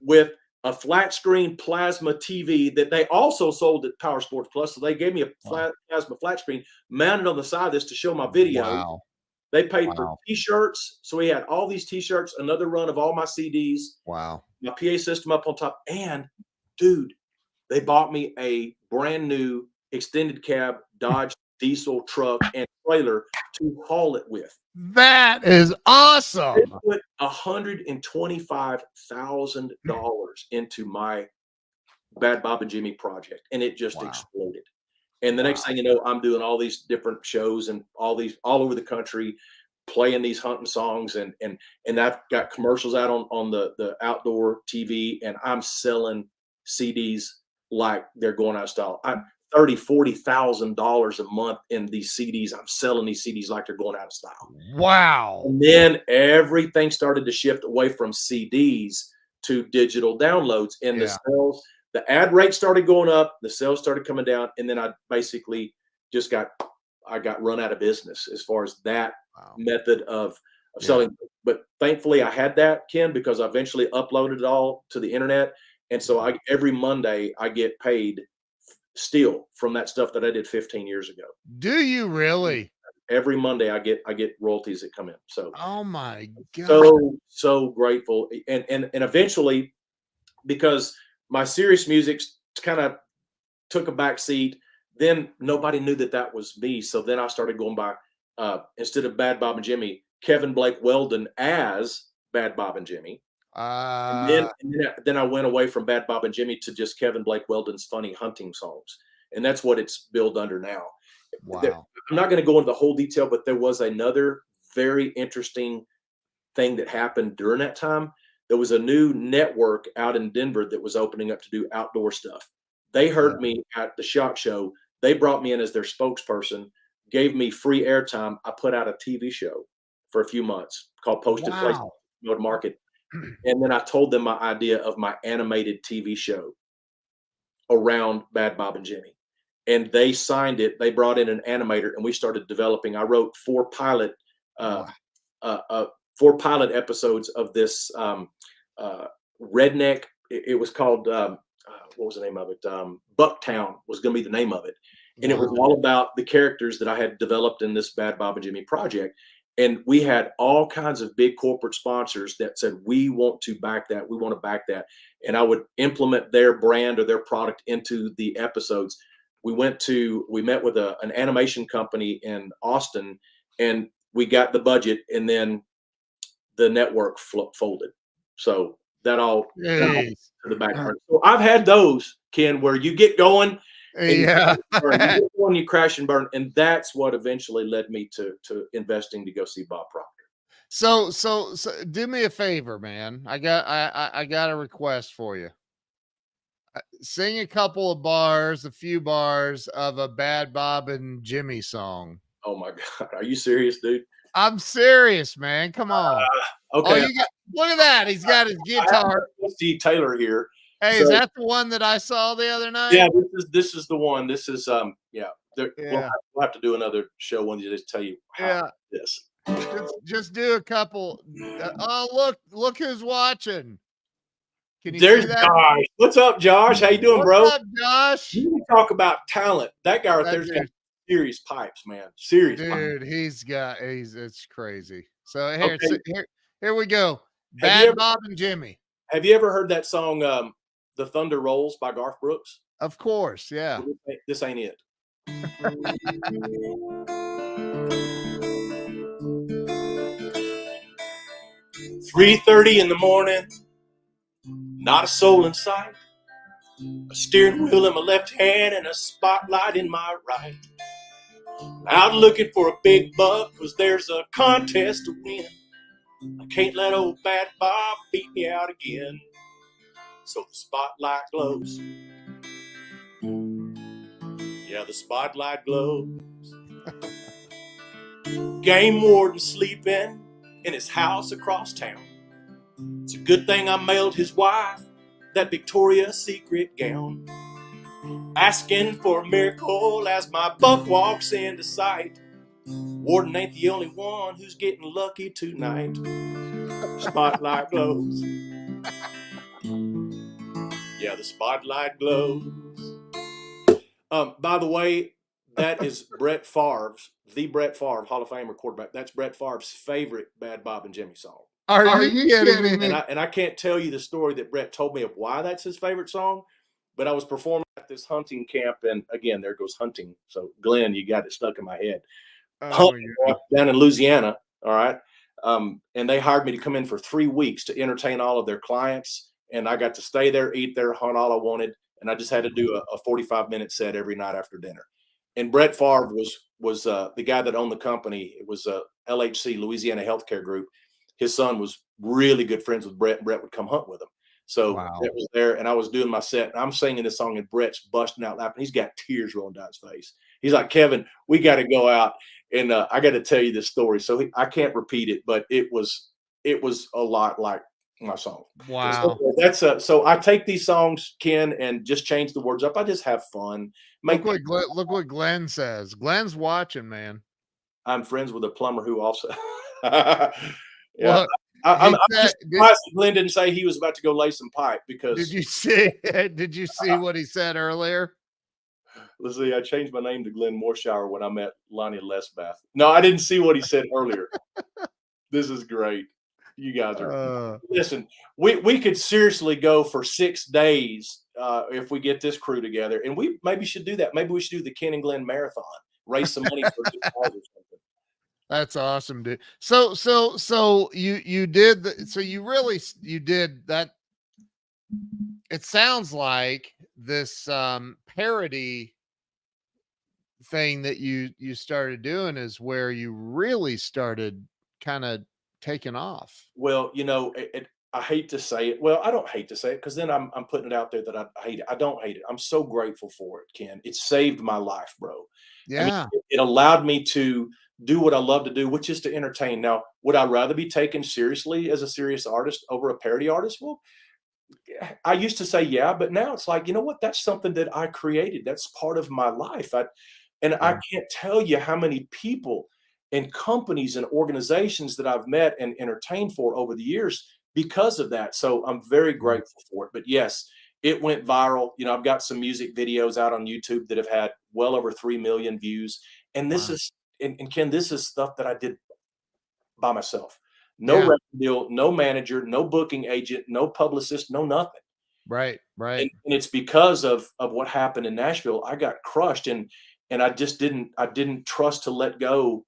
with a flat screen plasma TV that they also sold at Power Sports Plus. So they gave me a plasma flat screen mounted on the side of this to show my video. Wow. They paid for T-shirts. So we had all these T-shirts, another run of all my CDs. Wow. My PA system up on top. And dude, they bought me a brand new extended cab Dodge diesel truck and trailer to haul it with. That is They awesome. put $125,000 into my Bad Bob and Jimmy project, and it just exploded. And the next thing you know, I'm doing all these different shows and all over the country, playing these hunting songs, and I've got commercials out on the outdoor TV, and I'm selling CDs like they're going out of style. $30,000-$40,000 a month in these CDs. I'm selling these CDs like they're going out of style. Wow. And then everything started to shift away from CDs to digital downloads, and the sales, the ad rate started going up, the sales started coming down, and then I basically just got run out of business as far as that method of selling. But thankfully I had that, Ken, because I eventually uploaded it all to the internet. And so every Monday I get paid still from that stuff that I did 15 years ago. Do you really? Every Monday I get royalties that come in. So oh my God. so grateful. And eventually, because my serious music kind of took a back seat, then nobody knew that was me. So then I started going by instead of Bad Bob and Jimmy, Kevin Blake Weldon as Bad Bob and Jimmy. And then I went away from Bad Bob and Jimmy to just Kevin Blake Weldon's funny hunting songs. And that's what it's billed under now. Wow. I'm not going to go into the whole detail, but there was another very interesting thing that happened during that time. There was a new network out in Denver that was opening up to do outdoor stuff. They heard me at the SHOT Show. They brought me in as their spokesperson, gave me free airtime. I put out a TV show for a few months called Posted Place Go to Market. And then I told them my idea of my animated TV show around Bad Bob and Jimmy. And they signed it. They brought in an animator, and we started developing. I wrote 4 pilot episodes of this redneck. It was called what was the name of it? Bucktown was going to be the name of it, and it was all about the characters that I had developed in this Bad Bob and Jimmy project. And we had all kinds of big corporate sponsors that said, we want to back that. We want to back that. And I would implement their brand or their product into the episodes. We met with an animation company in Austin, and we got the budget, and then the network folded. So that all to the background. So I've had those, Ken, where you get going, and you crash and burn, and that's what eventually led me to investing to go see Bob Proctor. So do me a favor, man. I got a request for you. Sing a few bars of a Bad Bob and Jimmy song. Oh my God. Are you serious, dude? I'm serious, man. Come on. Okay. Look at that. He's got his guitar. Steve Taylor here. Hey, is that the one that I saw the other night? Yeah, this is the one. This is we'll have to do another show when you just tell you how this. Just do a couple. Oh, look who's watching. Can you There's see that? Josh. What's up, Josh? How you doing, bro? What's up, Josh? You talk about talent. That guy right there's got serious pipes, man. Serious dude. Pipes. It's crazy. So here we go. Bad Bob and Jimmy. Have you ever heard that song, "The Thunder Rolls" by Garth Brooks? Of course, yeah. Well, this ain't it. 3:30 in the morning, not a soul in sight. A steering wheel in my left hand and a spotlight in my right. Out looking for a big buck, 'cause there's a contest to win. I can't let old Bad Bob beat me out again. So the spotlight glows. Yeah, the spotlight glows. Game warden sleeping in his house across town. It's a good thing I mailed his wife that Victoria's Secret gown. Asking for a miracle as my buck walks into sight. Warden ain't the only one who's getting lucky tonight. Spotlight glows. Yeah, the spotlight glows. By the way, that is Brett Favre's, the Brett Favre, Hall of Famer quarterback. That's Brett Favre's favorite Bad Bob and Jimmy song. Are you kidding me? And I can't tell you the story that Brett told me of why that's his favorite song, but I was performing at this hunting camp, and again, there goes hunting. So, Glenn, you got it stuck in my head. Hunting down in Louisiana, all right? And they hired me to come in for 3 weeks to entertain all of their clients, and I got to stay there, eat there, hunt all I wanted, and I just had to do a 45-minute set every night after dinner. And Brett Favre was the guy that owned the company. It was LHC, Louisiana Healthcare Group. His son was really good friends with Brett, and Brett would come hunt with him. So Brett was there, and I was doing my set, and I'm singing this song, and Brett's busting out laughing. He's got tears rolling down his face. He's like, "Kevin, we got to go out, and I got to tell you this story." So I can't repeat it, but it was a lot like my song. Wow. So that's so I take these songs, Ken, and just change the words up. I just have fun. Look what Glenn says. Glenn's watching, man. I'm friends with a plumber who also. Yeah, well, I'm just surprised Glenn didn't say he was about to go lay some pipe because. Did you see? Did you see what he said earlier? Let's see. I changed my name to Glenn Morshower when I met Lonnie Lesbath. No, I didn't see what he said earlier. This is great. You guys are listen. We could seriously go for 6 days if we get this crew together, and we maybe should do that. Maybe we should do the Ken and Glenn marathon, raise some money for a cause or something. That's awesome, dude. So you did you did that. It sounds like this parody thing that you started doing is where you really started kind of taking off. Well, you know, I hate to say it. Well, I don't hate to say it because then I'm putting it out there that I hate it. I don't hate it. I'm so grateful for it, Ken. It saved my life, bro. Yeah. I mean, it allowed me to do what I love to do, which is to entertain. Now, would I rather be taken seriously as a serious artist over a parody artist? Well, I used to say, yeah, but now it's like, you know what? That's something that I created. That's part of my life. I can't tell you how many people and companies and organizations that I've met and entertained for over the years because of that. So I'm very grateful for it. But yes, it went viral. You know, I've got some music videos out on YouTube that have had well over 3 million views. And this is, and Ken, this is stuff that I did by myself. No record deal, no manager, no booking agent, no publicist, no nothing. Right. And it's because of what happened in Nashville. I got crushed, and I just didn't trust to let go.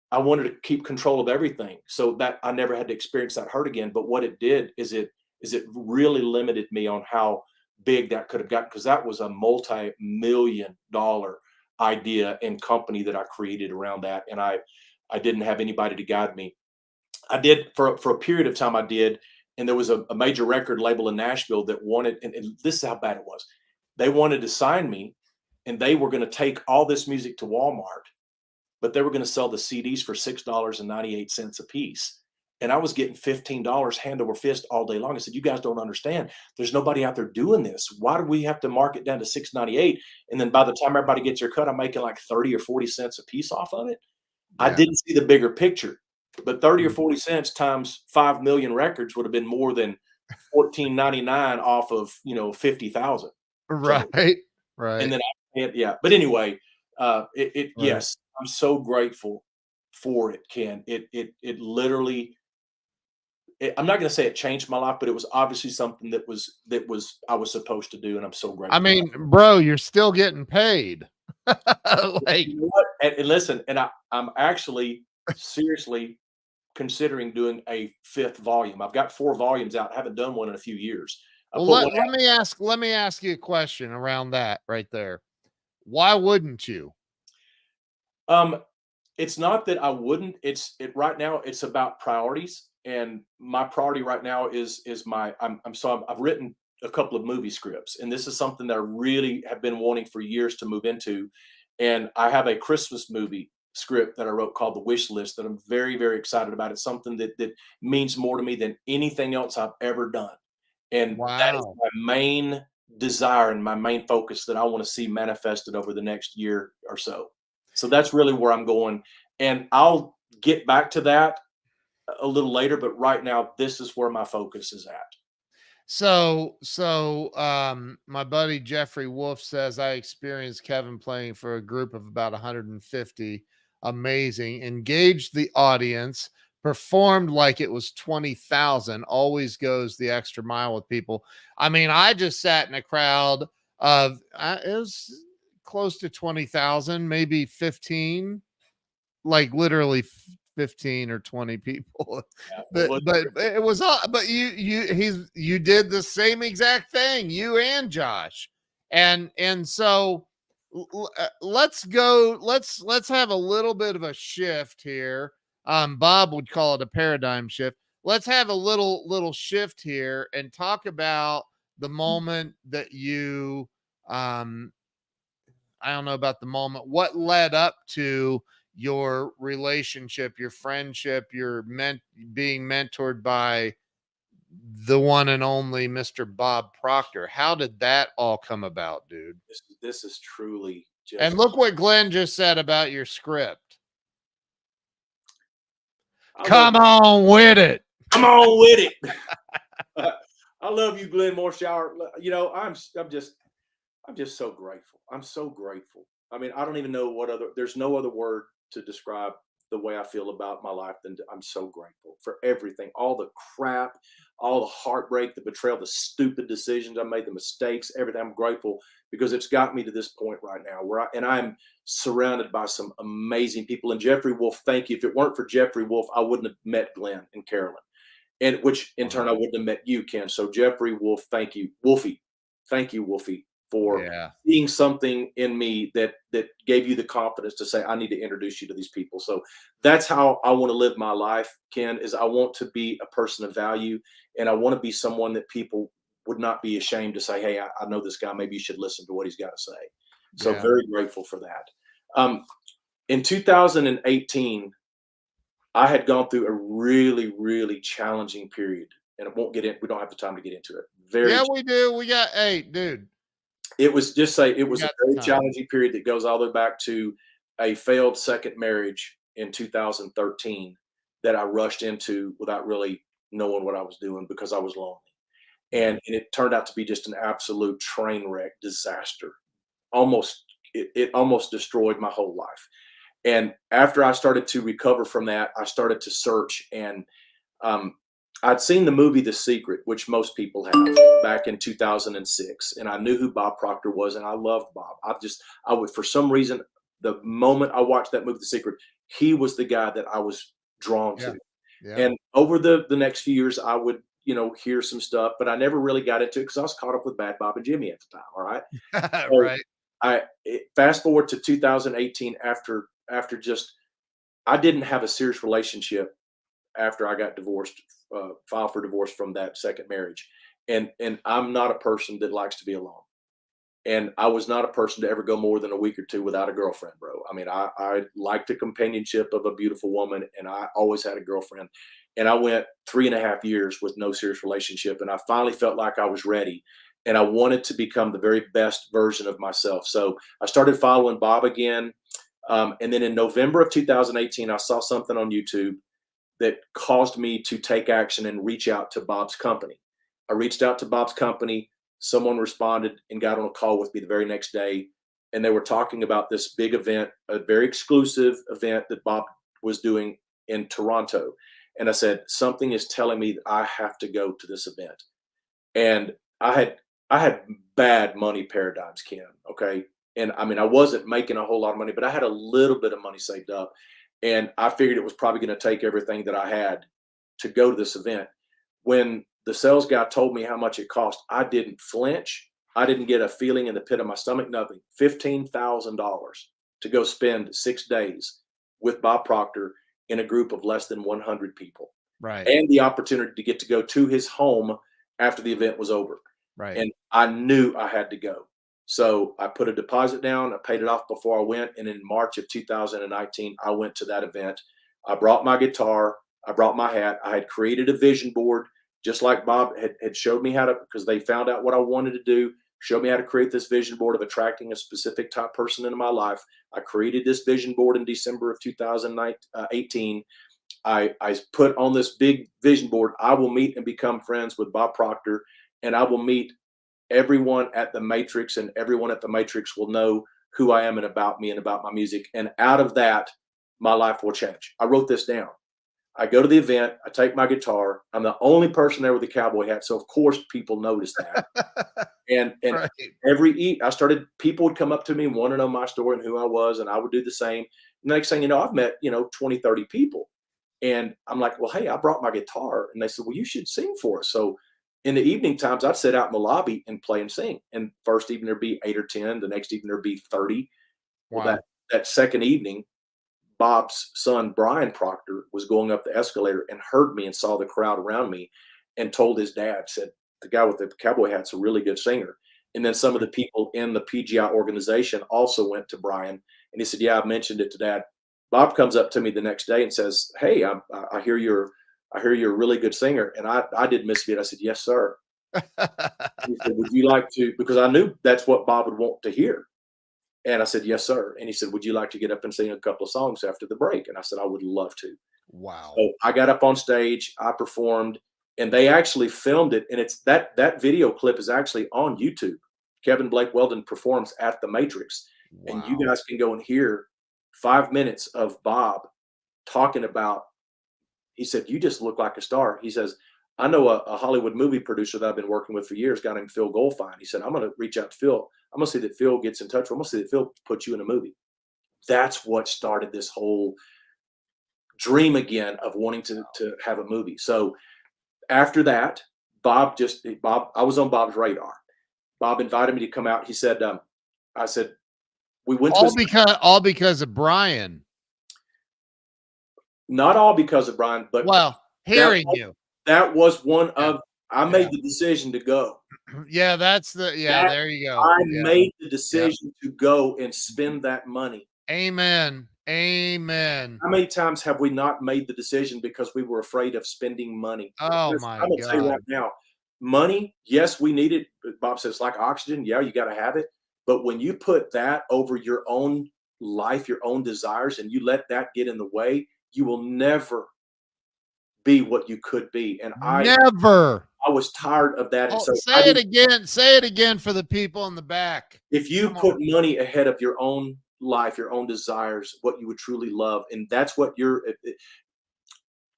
I wanted to keep control of everything, so that I never had to experience that hurt again. But what it did is it really limited me on how big that could have gotten, because that was a multi-million-dollar idea and company that I created around that, and I didn't have anybody to guide me. I did for a period of time. I did, and there was a major record label in Nashville that wanted, and this is how bad it was. They wanted to sign me, and they were going to take all this music to Walmart, but they were going to sell the CDs for $6.98 a piece. And I was getting $15 hand over fist all day long. I said, "You guys don't understand. There's nobody out there doing this. Why do we have to mark it down to $6.98? And then by the time everybody gets their cut, I'm making like 30 or 40 cents a piece off of it." I didn't see the bigger picture, but 30 or 40 cents times 5 million records would have been more than $14.99 off of, 50,000. Right. So, and then but anyway, yes, I'm so grateful for it, Ken. It literally I'm not going to say it changed my life, but it was obviously something that I was supposed to do, and I'm so grateful. I mean, bro, you're still getting paid. Like, you know what? And listen, and I'm actually seriously considering doing a 5th volume. I've got 4 volumes out. I haven't done one in a few years. I well, put one let me ask you a question around that right there. Why wouldn't you? It's not that I wouldn't. Right now. It's about priorities, and my priority right now is my. I've written a couple of movie scripts, and this is something that I really have been wanting for years to move into. And I have a Christmas movie script that I wrote called The Wish List that I'm very, very excited about. It's something that means more to me than anything else I've ever done, and that is Wow. my main desire and my main focus that I want to see manifested over the next year or so. So that's really where I'm going. And I'll get back to that a little later, but right now, this is where my focus is at. My buddy Jeffrey Wolf says I experienced Kevin playing for a group of about 150. Amazing. Engaged the audience, performed like it was 20,000, always goes the extra mile with people. I mean, I just sat in a crowd of, it was close to 20,000, maybe 15, like literally 15 or 20 people. Yeah, But it was but you did the same exact thing, you and Josh. And so let's have a little bit of a shift here. Bob would call it a paradigm shift. Let's have a little shift here and talk about the moment that you I don't know about the moment. What led up to your relationship, your friendship, being mentored by the one and only Mr. Bob Proctor? How did that all come about, dude? this is truly And just. look what Glenn just said about your script. I love Come on with it. Come on with it. I love you, Glenn Morshower. You know, I'm just so grateful. I'm so grateful. I mean, I don't even know there's no other word to describe the way I feel about my life than I'm so grateful for everything, all the crap, all the heartbreak, the betrayal, the stupid decisions I made, the mistakes, everything. I'm grateful because it's got me to this point right now and I'm surrounded by some amazing people. And Jeffrey Wolf, thank you. If it weren't for Jeffrey Wolf, I wouldn't have met Glenn and Carolyn, and which in turn I wouldn't have met you, Ken. So Jeffrey Wolf, thank you, Wolfie. Thank you, Wolfie, for Yeah. seeing something in me that gave you the confidence to say, I need to introduce you to these people. So that's how I want to live my life, Ken, is I want to be a person of value, and I want to be someone that people would not be ashamed to say, hey, I know this guy, maybe you should listen to what he's got to say. So Yeah. very grateful for that. In 2018, I had gone through a really, really challenging period, and we don't have the time to get into it. Yeah, we do. We got, hey, dude. It was it was a got the very time. challenging period that goes all the way back to a failed second marriage in 2013 that I rushed into without really knowing what I was doing because I was lonely. And it turned out to be just an absolute train wreck disaster. It almost destroyed my whole life. And after I started to recover from that, I started to search, and I'd seen the movie The Secret, which most people have, back in 2006, and I knew who Bob Proctor was, and I loved Bob. I would, for some reason, the moment I watched that movie, The Secret, he was the guy that I was drawn Yeah. to. Yeah. And over the next few years, I would, hear some stuff, but I never really got into it because I was caught up with Bad Bob and Jimmy at the time. All right. So Right. fast forward to 2018 after just I didn't have a serious relationship after I got divorced, filed for divorce from that second marriage, and I'm not a person that likes to be alone, and I was not a person to ever go more than a week or two without a girlfriend, bro. I mean, I liked the companionship of a beautiful woman, and I always had a girlfriend, and I went 3.5 years with no serious relationship, and I finally felt like I was ready. And I wanted to become the very best version of myself. So I started following Bob again. And then in November of 2018, I saw something on YouTube that caused me to take action and reach out to Bob's company. I reached out to Bob's company. Someone responded and got on a call with me the very next day. And they were talking about this big event, a very exclusive event that Bob was doing in Toronto. And I said, something is telling me that I have to go to this event. And I had bad money paradigms, Ken. Okay. And I mean, I wasn't making a whole lot of money, but I had a little bit of money saved up. And I figured it was probably going to take everything that I had to go to this event. When the sales guy told me how much it cost, I didn't flinch. I didn't get a feeling in the pit of my stomach, nothing. $15,000 to go spend 6 days with Bob Proctor in a group of less than 100 people. Right. And the opportunity to get to go to his home after the event was over. Right. And I knew I had to go. So I put a deposit down. I paid it off before I went. And in March of 2019, I went to that event. I brought my guitar. I brought my hat. I had created a vision board, just like Bob had showed me how to, because they found out what I wanted to do, showed me how to create this vision board of attracting a specific type person into my life. I created this vision board in December of 2018. I put on this big vision board, I will meet and become friends with Bob Proctor, and I will meet everyone at the Matrix, and everyone at the Matrix will know who I am and about me and about my music. And out of that, my life will change. I wrote this down. I go to the event. I take my guitar. I'm the only person there with a cowboy hat. So of course people notice that. And Right. People would come up to me and want to know my story and who I was. And I would do the same. And the next thing you know, I've met, 20, 30 people. And I'm like, well, hey, I brought my guitar. And they said, well, you should sing for us. So in the evening times, I'd sit out in the lobby and play and sing. And first evening there'd be 8 or 10. The next evening there'd be 30. Well, Wow. that second evening, Bob's son, Brian Proctor, was going up the escalator and heard me and saw the crowd around me and told his dad, said, the guy with the cowboy hat's a really good singer. And then some of the people in the PGI organization also went to Brian. And he said, yeah, I mentioned it to Dad. Bob comes up to me the next day and says, hey, I hear you're a really good singer. And I did miss it. I said, yes, sir. He said, would you like to, because I knew that's what Bob would want to hear. And I said, yes, sir. And he said, would you like to get up and sing a couple of songs after the break? And I said, I would love to. Wow. So I got up on stage, I performed, and they actually filmed it. And it's that video clip is actually on YouTube. Kevin Blake Weldon performs at the Matrix. Wow. And you guys can go and hear 5 minutes of Bob talking about, he said, you just look like a star. He says, I know a Hollywood movie producer that I've been working with for years, a guy named Phil Goldfine. He said, I'm going to reach out to Phil. I'm going to see that Phil gets in touch with him. I'm going to see that Phil puts you in a movie. That's what started this whole dream again of wanting to have a movie. So after that, I was on Bob's radar. Bob invited me to come out. He said, I said, we went to All because of Brian. not all because of Brian, but Well, hearing you. That was one Yeah. of, I made the decision to go. Yeah, there you go. I Yeah. made the decision to go and spend that money. Amen. Amen. How many times have we not made the decision because we were afraid of spending money? Oh Because my I'm going to tell you God. right now, money, yes, we need it. Bob says, like oxygen. Yeah, you got to have it. But when you put that over your own life, your own desires, and you let that get in the way, you will never be what you could be. And Never. I was tired of that. And Oh, so say it again. Say it again for the people in the back. if you put money ahead of your own life, your own desires, what you would truly love, and that's what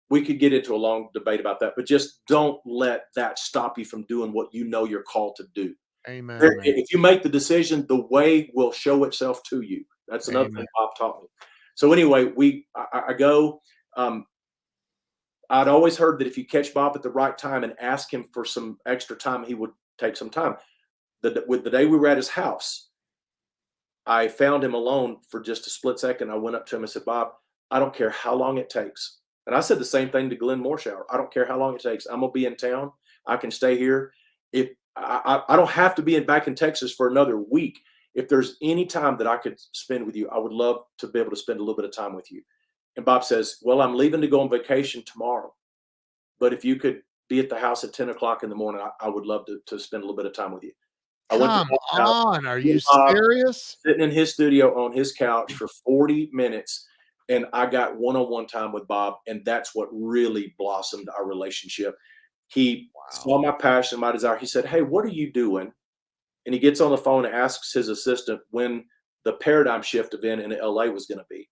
we could get into a long debate about that, but just don't let that stop you from doing what you know you're called to do. Amen. If you make the decision, the way will show itself to you. That's another thing Bob taught me. So anyway, I go. I'd always heard that if you catch Bob at the right time and ask him for some extra time, he would take some time. With the day we were at his house, I found him alone for just a split second. I went up to him and said, Bob, I don't care how long it takes. And I said the same thing to Glenn Morshower. I don't care how long it takes. I'm going to be in town. I can stay here. If I don't have to be back in Texas for another week. If there's any time that I could spend with you, I would love to be able to spend a little bit of time with you. And Bob says, well, I'm leaving to go on vacation tomorrow. But if you could be at the house at 10 o'clock in the morning, I would love to spend a little bit of time with you. I went to Come Bob's house, on. Are me you and Bob serious? sitting in his studio on his couch for 40 minutes. And I got one-on-one time with Bob. And that's what really blossomed our relationship. He saw my passion, my desire. He said, hey, what are you doing? And he gets on the phone and asks his assistant when the paradigm shift event in LA was going to be.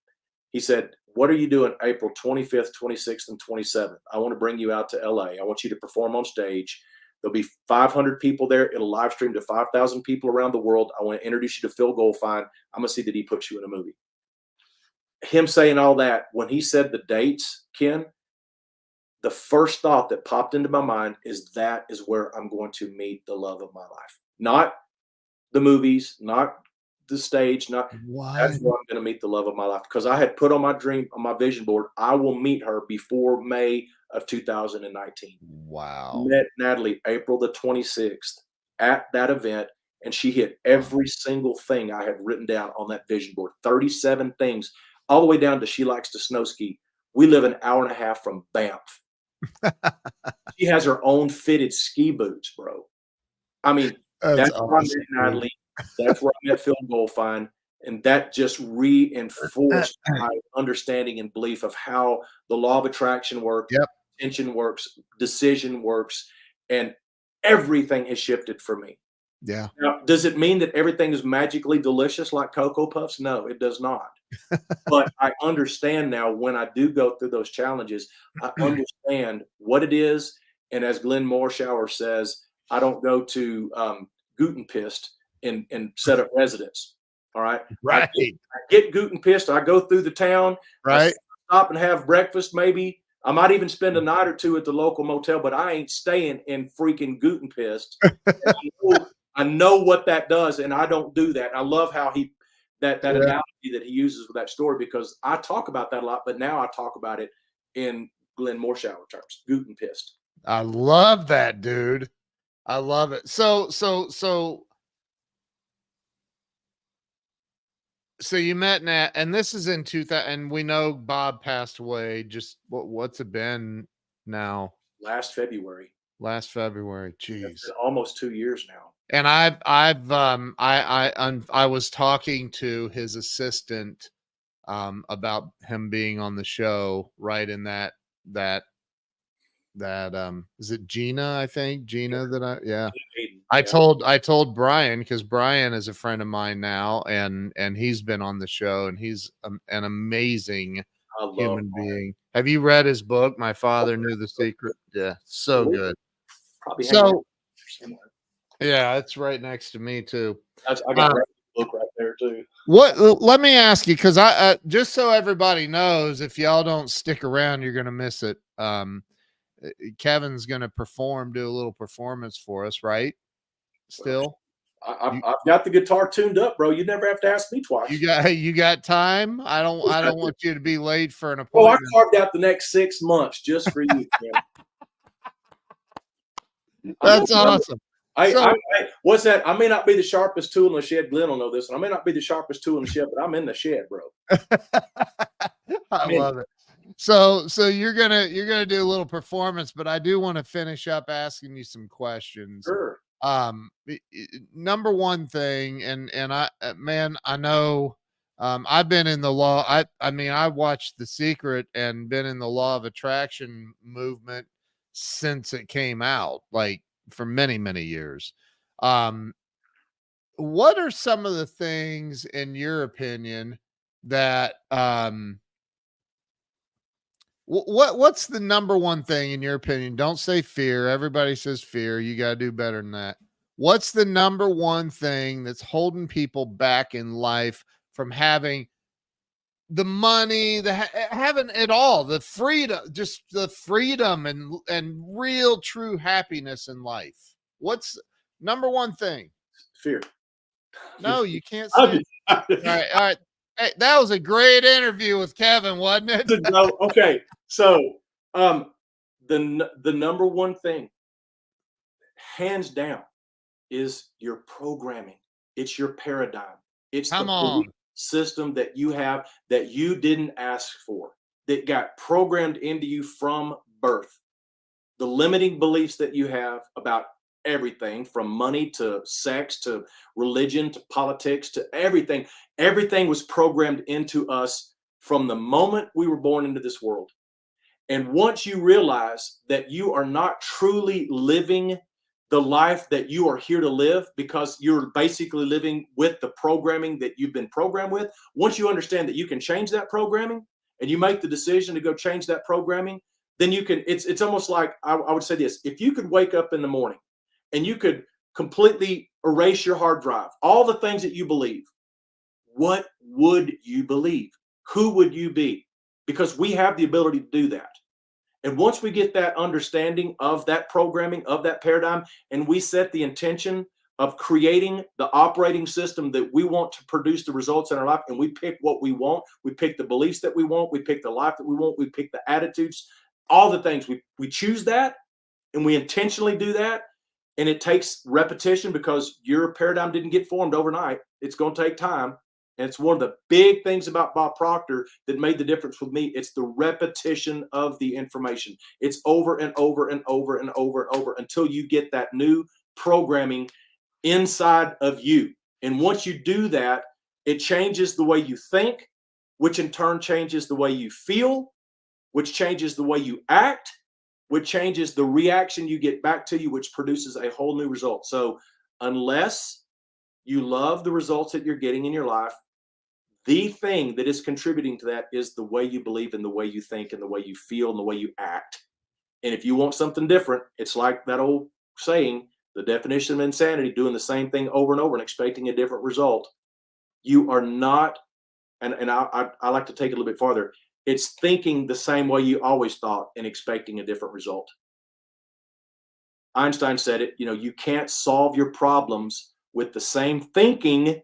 He said, what are you doing April 25th, 26th, and 27th? I want to bring you out to LA. I want you to perform on stage. There'll be 500 people there. It'll live stream to 5,000 people around the world. I want to introduce you to Phil Goldfine. I'm going to see that he puts you in a movie. Him saying all that, when he said the dates, Ken, the first thought that popped into my mind is that is where I'm going to meet the love of my life. Not the movies, not the stage, not that's where I'm going to meet the love of my life. Because I had put on my vision board, I will meet her before May of 2019. Wow. Met Natalie April the 26th at that event, and she hit every single thing I had written down on that vision board. 37 things, all the way down to she likes to snow ski. We live an hour and a half from Banff. She has her own fitted ski boots, bro. I mean, that's awesome. Where I met Natalie. That's where I met Phil Goldfine. And that just reinforced my understanding and belief of how the law of attraction works, attention works, decision works, and everything has shifted for me. Yeah. Now, does it mean that everything is magically delicious like Cocoa Puffs? No, it does not. But I understand now when I do go through those challenges, I understand what it is. And as Glenn Morshower says, I don't go to Gutenpist and set up residence. All right. Right. I get Gutenpist. I go through the town. Right. I stop and have breakfast. Maybe I might even spend a night or two at the local motel, but I ain't staying in freaking Gutenpist. I know what that does, and I don't do that. And I love how that analogy that he uses with that story, because I talk about that a lot, but now I talk about it in Glenn Morshower terms, Gutenpist. I love that, dude. I love it. So you met Nat, and this is in 2000, and we know Bob passed away. Just what's it been now? Last February. Jeez. It's been almost 2 years now. And I was talking to his assistant about him being on the show, right in that is it Gina? I think Gina I told Brian, because Brian is a friend of mine now, and he's been on the show, and he's an amazing human being. Have you read his book, My Father Knew the Secret? Yeah, so good. So yeah, it's right next to me too. I got a book right there too. Let me ask you, because I just so everybody knows, if y'all don't stick around, you're gonna miss it. Kevin's gonna do a little performance for us, right? Still, I've got the guitar tuned up, bro. You never have to ask me twice. You got time. I don't want you to be late for an appointment. I carved out the next 6 months just for you. That's awesome. What's that? I may not be the sharpest tool in the shed. Glenn will know this, and I may not be the sharpest tool in the shed, but I'm in the shed, bro. I love it. So you're gonna do a little performance, but I do want to finish up asking you some questions. Sure. Number one thing, and I know, I've been in the law. I watched The Secret and been in the law of attraction movement since it came out, like for many, many years. What are some of the things, in your opinion, that, what's the number one thing in your opinion? Don't say fear. Everybody says fear. You got to do better than that. What's the number one thing that's holding people back in life from having the money, having it all, the freedom, just the freedom and real true happiness in life? What's number one thing? Fear. No, you can't say all right. Hey, that was a great interview with Kevin, wasn't it? No, okay. So the number one thing, hands down, is your programming. It's your paradigm. It's the system that you have that you didn't ask for, that got programmed into you from birth. The limiting beliefs that you have about everything, from money to sex to religion to politics to everything was programmed into us from the moment we were born into this world. And once you realize that you are not truly living the life that you are here to live, because you're basically living with the programming that you've been programmed with. Once you understand that you can change that programming and you make the decision to go change that programming, then you can, it's almost like, I would say this, if you could wake up in the morning and you could completely erase your hard drive, all the things that you believe, what would you believe? Who would you be? Because we have the ability to do that. And once we get that understanding of that programming, of that paradigm, and we set the intention of creating the operating system that we want to produce the results in our life, and we pick what we want, we pick the beliefs that we want, we pick the life that we want, we pick the attitudes, all the things, we choose that, and we intentionally do that. And it takes repetition, because your paradigm didn't get formed overnight. It's going to take time. And it's one of the big things about Bob Proctor that made the difference with me. It's the repetition of the information. It's over and over and over and over and over until you get that new programming inside of you. And once you do that, it changes the way you think, which in turn changes the way you feel, which changes the way you act, which changes the reaction you get back to you, which produces a whole new result. So unless you love the results that you're getting in your life, the thing that is contributing to that is the way you believe and the way you think and the way you feel and the way you act. And if you want something different, it's like that old saying, the definition of insanity, doing the same thing over and over and expecting a different result. You are not, and I like to take it a little bit farther. It's thinking the same way you always thought and expecting a different result. Einstein said it, you can't solve your problems with the same thinking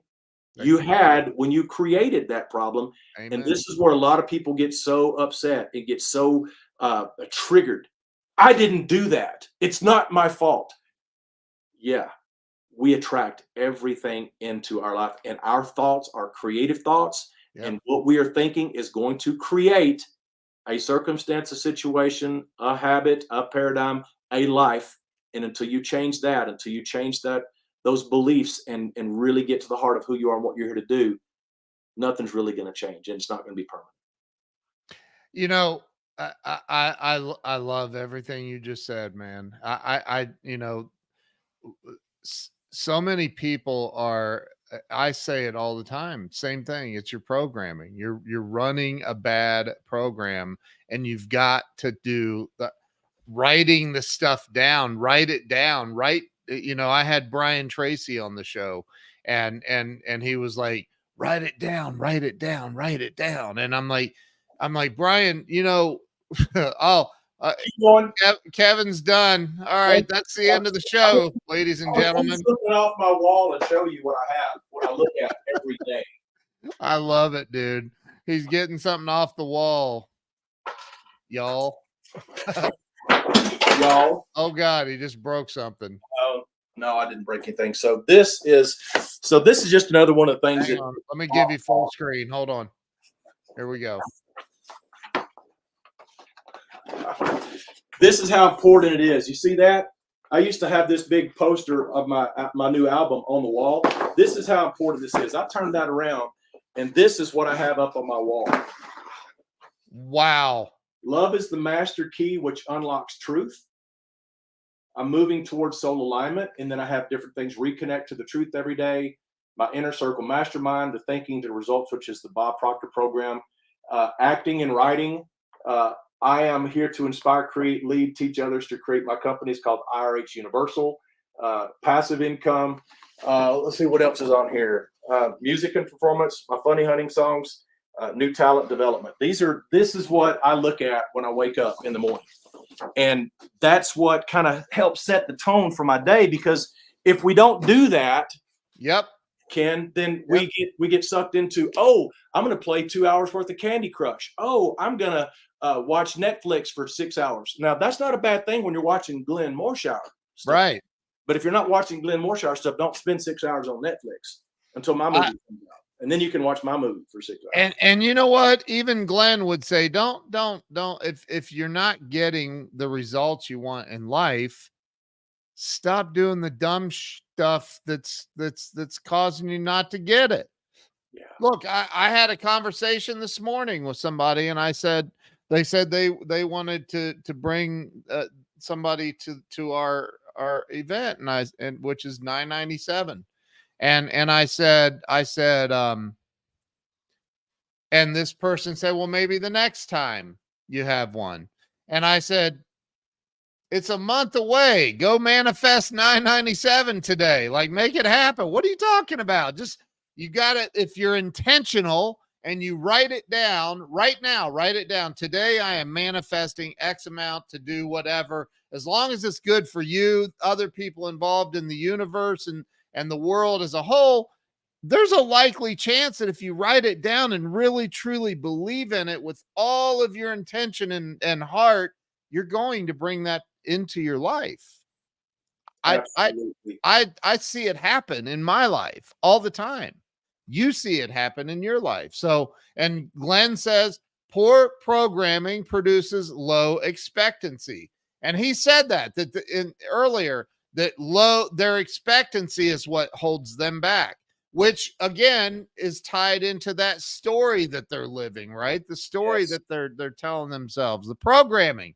you had when you created that problem. Amen. And this is where a lot of people get so upset. It gets so triggered. I didn't do that. It's not my fault. Yeah, we attract everything into our life, and our thoughts are creative thoughts. Yep. And what we are thinking is going to create a circumstance, a situation, a habit, a paradigm, a life. And until you change that, those beliefs and really get to the heart of who you are and what you're here to do, nothing's really going to change, and it's not going to be permanent. I love everything you just said, man. So many people are, I say it all the time, same thing. It's your programming. You're running a bad program, and you've got to do the writing the stuff down, write it down, I had Brian Tracy on the show, and he was like, write it down, write it down, write it down. And I'm like, Brian, oh, Kevin's done. All right, that's the end of the show, ladies and gentlemen. I'm looking off my wall and show you what I have, what I look at every day. I love it, dude. He's getting something off the wall, y'all. Y'all. Oh God, he just broke something. No, I didn't break anything. So this is just another one of the things. Hang on. Let me give you full screen. Hold on. Here we go. This is how important it is. You see that? I used to have this big poster of my new album on the wall. This is how important this is. I turned that around, and this is what I have up on my wall. Wow. Love is the master key which unlocks truth. I'm moving towards soul alignment, and then I have different things reconnect to the truth every day. My inner circle mastermind, the thinking to the results, which is the Bob Proctor program. Acting and writing. I am here to inspire, create, lead, teach others to create. My company is called IRH Universal. Passive income. Let's see what else is on here. Music and performance, my funny hunting songs, new talent development. This is what I look at when I wake up in the morning. And that's what kind of helps set the tone for my day, because if we don't do that, Ken, then we get sucked into, I'm going to play 2 hours worth of Candy Crush. I'm going to watch Netflix for 6 hours. Now, that's not a bad thing when you're watching Glenn Morshower stuff. Right. But if you're not watching Glenn Morshower stuff, don't spend 6 hours on Netflix until my movie comes out. And then you can watch my movie for 6 hours. And you know what? Even Glenn would say, don't, if you're not getting the results you want in life, stop doing the dumb stuff that's causing you not to get it. Yeah. Look, I had a conversation this morning with somebody, and they said they wanted to bring somebody to our our event, and which is $9.97. And I said, and this person said, well, maybe the next time you have one. And I said, it's a month away. Go manifest 997 today. Like, make it happen. What are you talking about? Just, you got to, if you're intentional and you write it down right now, write it down. Today, I am manifesting X amount to do whatever, as long as it's good for you, other people involved in the universe and the world as a whole. There's a likely chance that if you write it down and really truly believe in it with all of your intention and heart, you're going to bring that into your life. Absolutely. I see it happen in my life all the time. You see it happen in your life. So, and Glenn says poor programming produces low expectancy. And he said that earlier, that their expectancy is what holds them back, which again is tied into that story that they're living, right? The story Yes. that they're telling themselves, the programming.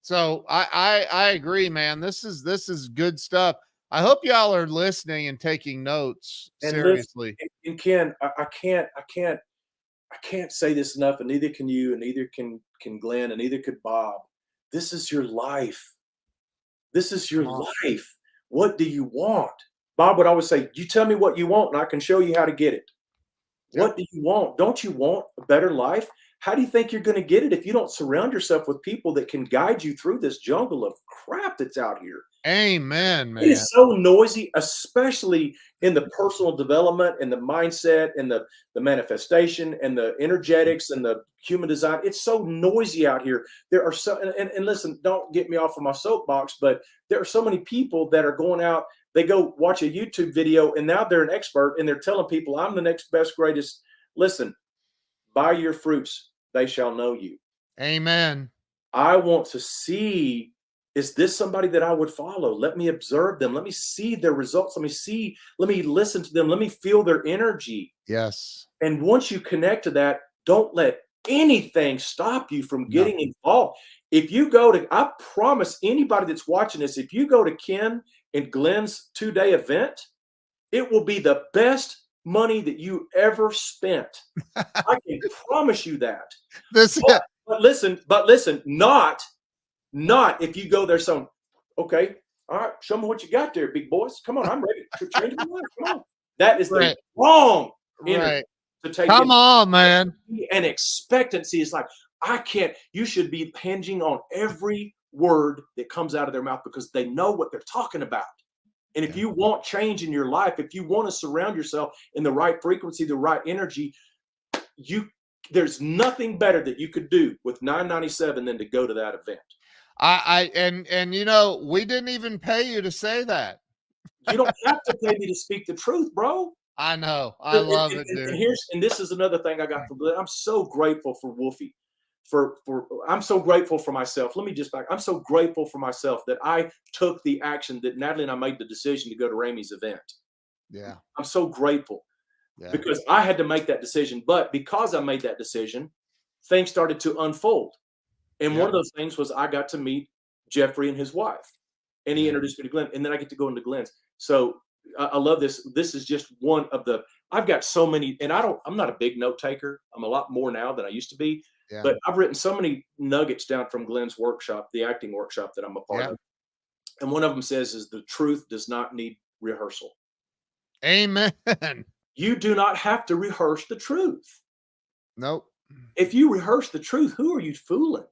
So I agree, man. This is good stuff. I hope y'all are listening and taking notes And seriously. listen, and Ken, I can't say this enough, and neither can you, and neither can Glenn, and neither could Bob. This is your life. This is your life. What do you want? Bob would always say, you tell me what you want and I can show you how to get it. Yep. What do you want? Don't you want a better life? How do you think you're going to get it if you don't surround yourself with people that can guide you through this jungle of crap that's out here? Amen, man. It is so noisy, especially in the personal development and the mindset and the manifestation and the energetics and the human design. It's so noisy out here. There are so, and listen, don't get me off of my soapbox, but there are so many people that are going out, they go watch a YouTube video and now they're an expert and they're telling people, I'm the next best, greatest. Listen, by your fruits, they shall know you. Amen. I want to see, is this somebody that I would follow? Let me observe them. Let me see their results. Let me listen to them. Let me feel their energy. Yes. And once you connect to that, don't let anything stop you from getting involved. If you go to, I promise anybody that's watching this, if you go to Ken and Glenn's 2-day event, it will be the best money that you ever spent. I can promise you that. But listen, not if you go there saying, okay, all right, show me what you got there, big boys. Come on, I'm ready to change my life. Come on. That is the wrong energy to take. Come on, man. And expectancy is like, you should be hinging on every word that comes out of their mouth because they know what they're talking about. And if you want change in your life, if you want to surround yourself in the right frequency, the right energy, there's nothing better that you could do with 997 than to go to that event. And you know, we didn't even pay you to say that. You don't have to pay me to speak the truth, bro. I know. I love it, dude. And this is another thing I got from Glenn. I'm so grateful for Wolfie. I'm so grateful for myself. Let me just back. I'm so grateful for myself that I took the action, that Natalie and I made the decision to go to Ramey's event. Yeah. I'm so grateful because I had to make that decision. But because I made that decision, things started to unfold. And one of those things was I got to meet Jeffrey and his wife, and he introduced me to Glenn, and then I get to go into Glenn's. So I love this. This is just one of I've got so many, and I'm not a big note taker. I'm a lot more now than I used to be. Yeah. But I've written so many nuggets down from Glenn's workshop, the acting workshop that I'm a part of. And one of them is the truth does not need rehearsal. Amen. You do not have to rehearse the truth. Nope. If you rehearse the truth, who are you fooling?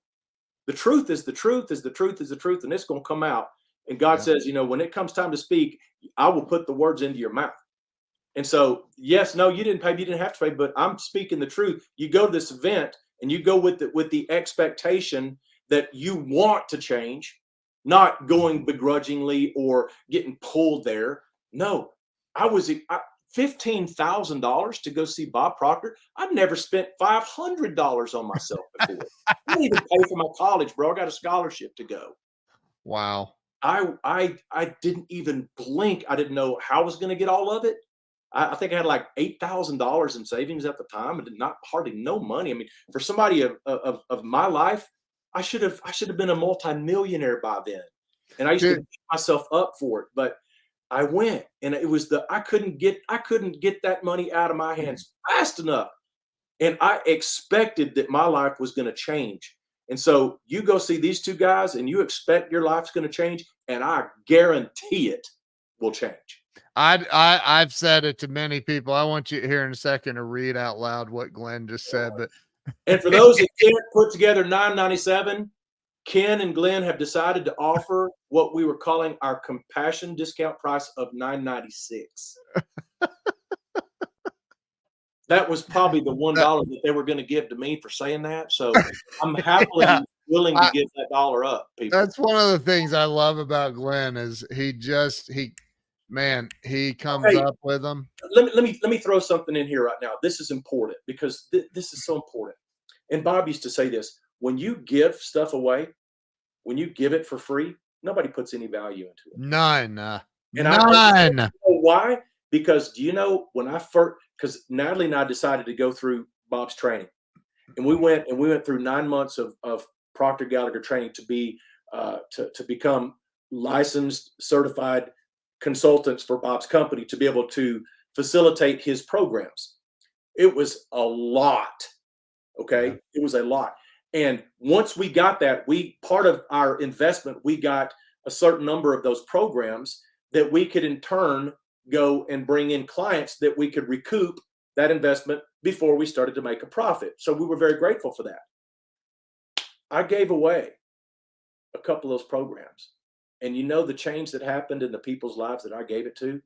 The truth is the truth is the truth is the truth, and it's going to come out. And God says, when it comes time to speak, I will put the words into your mouth. And so, yes, no, you didn't have to pay, but I'm speaking the truth. You go to this event and you go with the expectation that you want to change, not going begrudgingly or getting pulled there. No, I was $15,000 to go see Bob Proctor. I've never spent $500 on myself before. I didn't even pay for my college, bro. I got a scholarship to go. Wow. I didn't even blink. I didn't know how I was going to get all of it. I think I had like $8,000 in savings at the time. I did not hardly no money. I mean, for somebody of my life, I should have been a multimillionaire by then. And I used to Dude, beat myself up for it, but I went, and it was I couldn't get that money out of my hands fast enough. And I expected that my life was going to change. And so you go see these two guys and you expect your life's going to change, and I guarantee it will change. I've said it to many people. I want you here in a second to read out loud what Glenn just said, but And for those that can't put together 997, Ken and Glenn have decided to offer what we were calling our compassion discount price of $9.96. That was probably the $1 that they were going to give to me for saying that. So I'm happily willing to give that dollar up, people. That's one of the things I love about Glenn is he comes up with them. Let me throw something in here right now. This is important because this is so important. And Bob used to say this: when you give stuff away, when you give it for free, nobody puts any value into it. None. And None. I why? Because do you know when I first? Because Natalie and I decided to go through Bob's training, and we went through 9 months of Proctor Gallagher training to be to become licensed, certified consultants for Bob's company to be able to facilitate his programs. It was a lot. Okay. Yeah. It was a lot. And once we got that, part of our investment, we got a certain number of those programs that we could in turn go and bring in clients that we could recoup that investment before we started to make a profit. So we were very grateful for that. I gave away a couple of those programs. And you know the change that happened in the people's lives that I gave it to?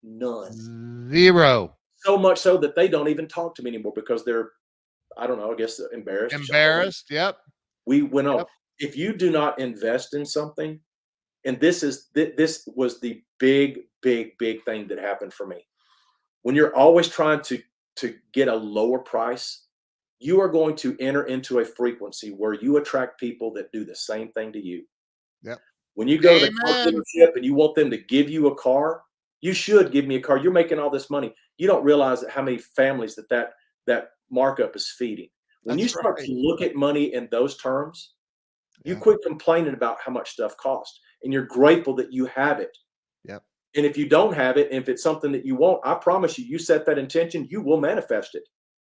None. Zero. So much so that they don't even talk to me anymore because they're, I don't know, I guess embarrassed. Embarrassed. Yep. We went on. Yep. If you do not invest in something, and this was the big thing that happened for me. When you're always trying to get a lower price, you are going to enter into a frequency where you attract people that do the same thing to you. Yep. When you go to the car dealership and you want them to give you a car, you should give me a car. You're making all this money. You don't realize how many families that markup is feeding. When you start to look at money in those terms, you quit complaining about how much stuff costs, and you're grateful that you have it. Yep. And if you don't have it, and if it's something that you want, I promise you, you set that intention, you will manifest it.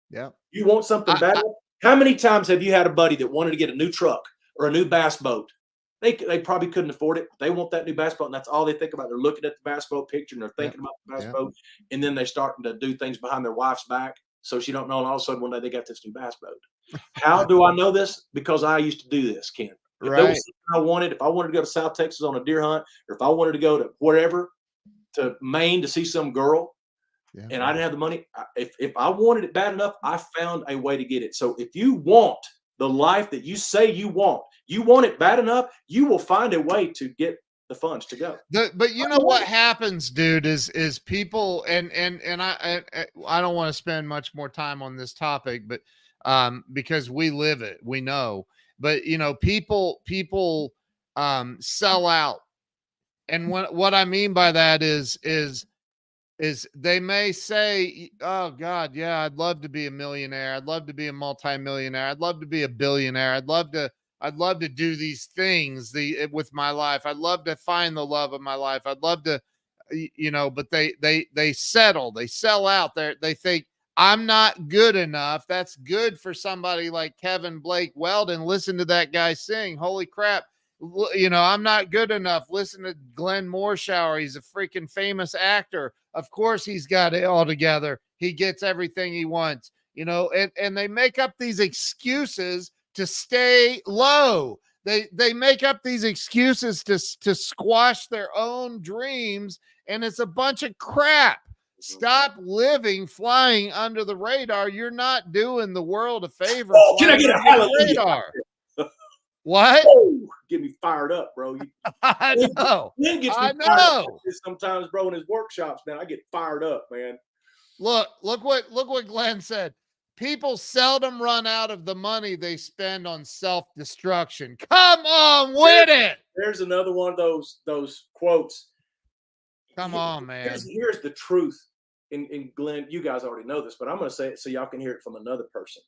Yeah. You want something bad? How many times have you had a buddy that wanted to get a new truck or a new bass boat? They probably couldn't afford it. They want that new bass boat, and that's all they think about. They're looking at the bass boat picture, and they're thinking about the bass boat, and then they're starting to do things behind their wife's back, so she don't know, and all of a sudden one day they got this new bass boat. How do I know this? Because I used to do this, Ken. If there was something if I wanted to go to South Texas on a deer hunt, or if I wanted to go to wherever, to Maine to see some girl, and I didn't have the money, if I wanted it bad enough, I found a way to get it. So if you want the life that you say you want it bad enough, you will find a way to get the funds to go. But you know what happens, dude, is people, and I don't want to spend much more time on this topic, but because we live it, we know. But you know, people sell out, and what I mean by that is they may say, oh God, yeah, I'd love to be a millionaire, I'd love to be a multimillionaire, I'd love to be a billionaire, I'd love to do these things with my life, I'd love to find the love of my life, I'd love to, you know, but they sell out. They think I'm not good enough. That's good for somebody like Kevin Blake Weldon. Listen to that guy sing. Holy crap. You know, I'm not good enough. Listen to Glenn Morshower. He's a freaking famous actor. Of course he's got it all together. He gets everything he wants, you know, and they make up these excuses to stay low. They make up these excuses to squash their own dreams, and it's a bunch of crap. Stop living flying under the radar. You're not doing the world a favor. Oh, can I get a hallelujah? Radar. What? Oh, get me fired up, bro. I know. I know. Sometimes, bro, in his workshops, man, I get fired up, man. Look what Glenn said. People seldom run out of the money they spend on self-destruction. Come on with it. There's another one of those quotes. Come on, man. Here's the truth. And Glenn, you guys already know this, but I'm going to say it so y'all can hear it from another person.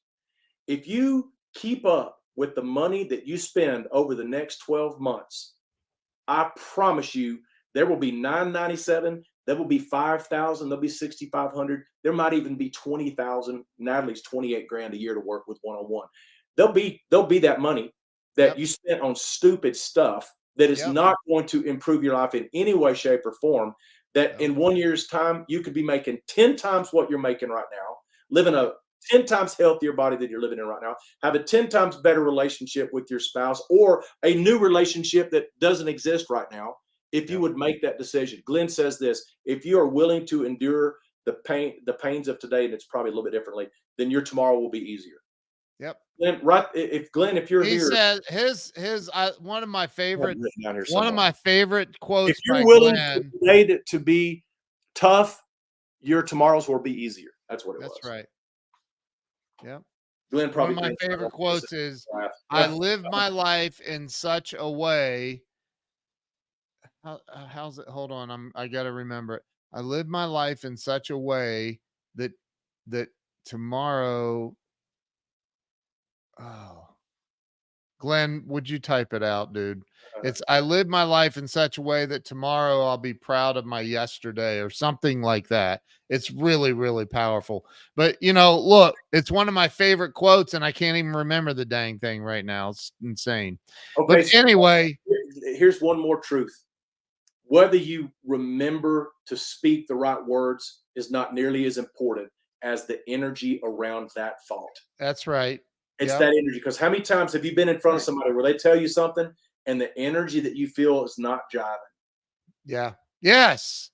If you keep up with the money that you spend over the next 12 months, I promise you, there will be 997. There will be 5,000. There'll be 6,500. There might even be 20,000. Natalie's 28 grand a year to work with one-on-one. There'll be that money that you spent on stupid stuff that is not going to improve your life in any way, shape, or form. That in 1 year's time, you could be making 10 times what you're making right now, living a 10 times healthier body than you're living in right now, have a 10 times better relationship with your spouse, or a new relationship that doesn't exist right now, if you would make that decision. Glenn says this: if you are willing to endure the pains of today, and it's probably a little bit differently, then your tomorrow will be easier. Yep. Glenn, right? If you're He here, said his one of my favorite if quotes by you're willing Glenn. to be tough, your tomorrows will be easier. That's what it was. That's right. Yep. Glenn probably One of my favorite quotes is, "I live my life in such a way." How's it? Hold on, I got to remember it. I live my life in such a way that tomorrow. Oh, Glenn, would you type it out, dude? It's I live my life in such a way that tomorrow I'll be proud of my yesterday, or something like that. It's really, really powerful. But look, it's one of my favorite quotes, and I can't even remember the dang thing right now. It's insane. Okay, but anyway, here's one more truth. Whether you remember to speak the right words is not nearly as important as the energy around that thought. That's right. It's that energy. Because how many times have you been in front of somebody where they tell you something and the energy that you feel is not jiving? Yeah. Yes.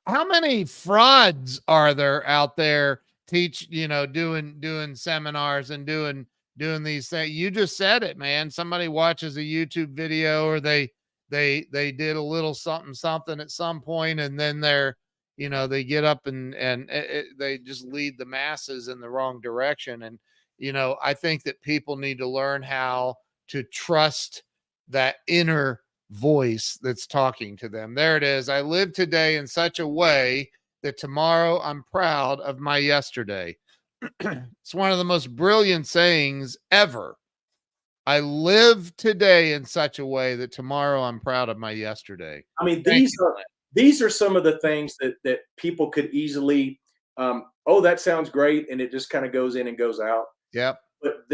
How many frauds are there out there doing seminars and doing these things? You just said it, man. Somebody watches a YouTube video, or they did a little something at some point, and then they get up and they just lead the masses in the wrong direction. And I think that people need to learn how to trust that inner voice that's talking to them. There it is. I live today in such a way that tomorrow I'm proud of my yesterday. It's one of the most brilliant sayings ever. I live today in such a way that tomorrow I'm proud of my yesterday. I mean, these are some of the things that people could easily, oh, that sounds great, and it just kind of goes in and goes out. Yep. But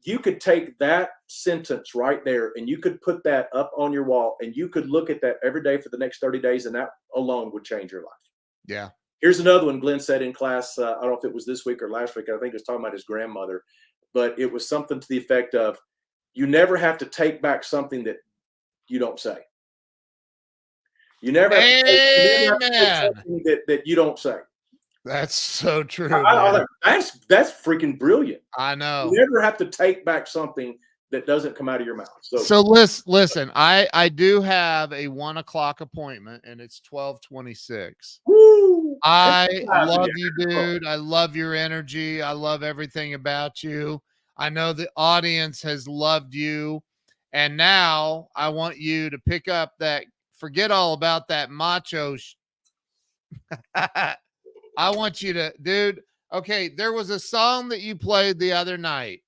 you could take that sentence right there, and you could put that up on your wall, and you could look at that every day for the next 30 days, and that alone would change your life. Yeah. Here's another one Glenn said in class. I don't know if it was this week or last week. I think he was talking about his grandmother, but it was something to the effect of, you never have to take back something that you don't say. You never have to take something that you don't say. That's so true. That's freaking brilliant. I know. You never have to take back something that doesn't come out of your mouth. So listen, I do have a 1:00 appointment, and it's 12:26. I love you, dude. I love your energy. I love everything about you. I know the audience has loved you. And now I want you to pick up forget all about that macho. I want you to, dude. Okay. There was a song that you played the other night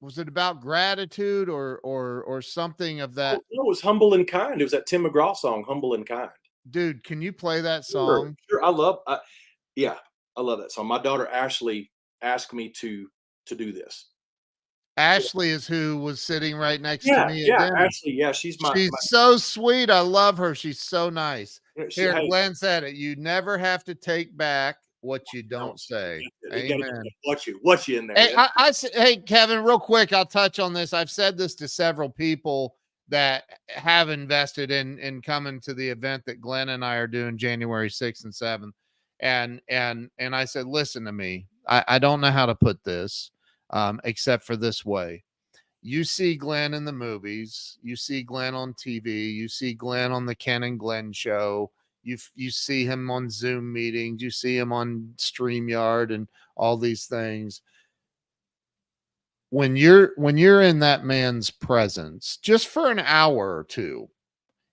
was it about gratitude or something of that? It was Humble and Kind. It was that Tim McGraw song, Humble and Kind. Dude, can you play that song? Sure. I love that song. My daughter Ashley asked me to do this. Ashley is who was sitting right next to me. Yeah, Ashley. Yeah, she's so sweet. I love her. She's so nice. Here, Glenn said it. You never have to take back what you don't say. Amen. Watch you in there. Hey, hey, Kevin, real quick, I'll touch on this. I've said this to several people that have invested in coming to the event that Glenn and I are doing January 6th and 7th. And I said, listen to me. I don't know how to put this except for this way. You see Glenn in the movies, you see Glenn on TV, you see Glenn on the Ken and Glenn show, you see him on Zoom meetings, you see him on StreamYard and all these things. When you're in that man's presence just for an hour or two,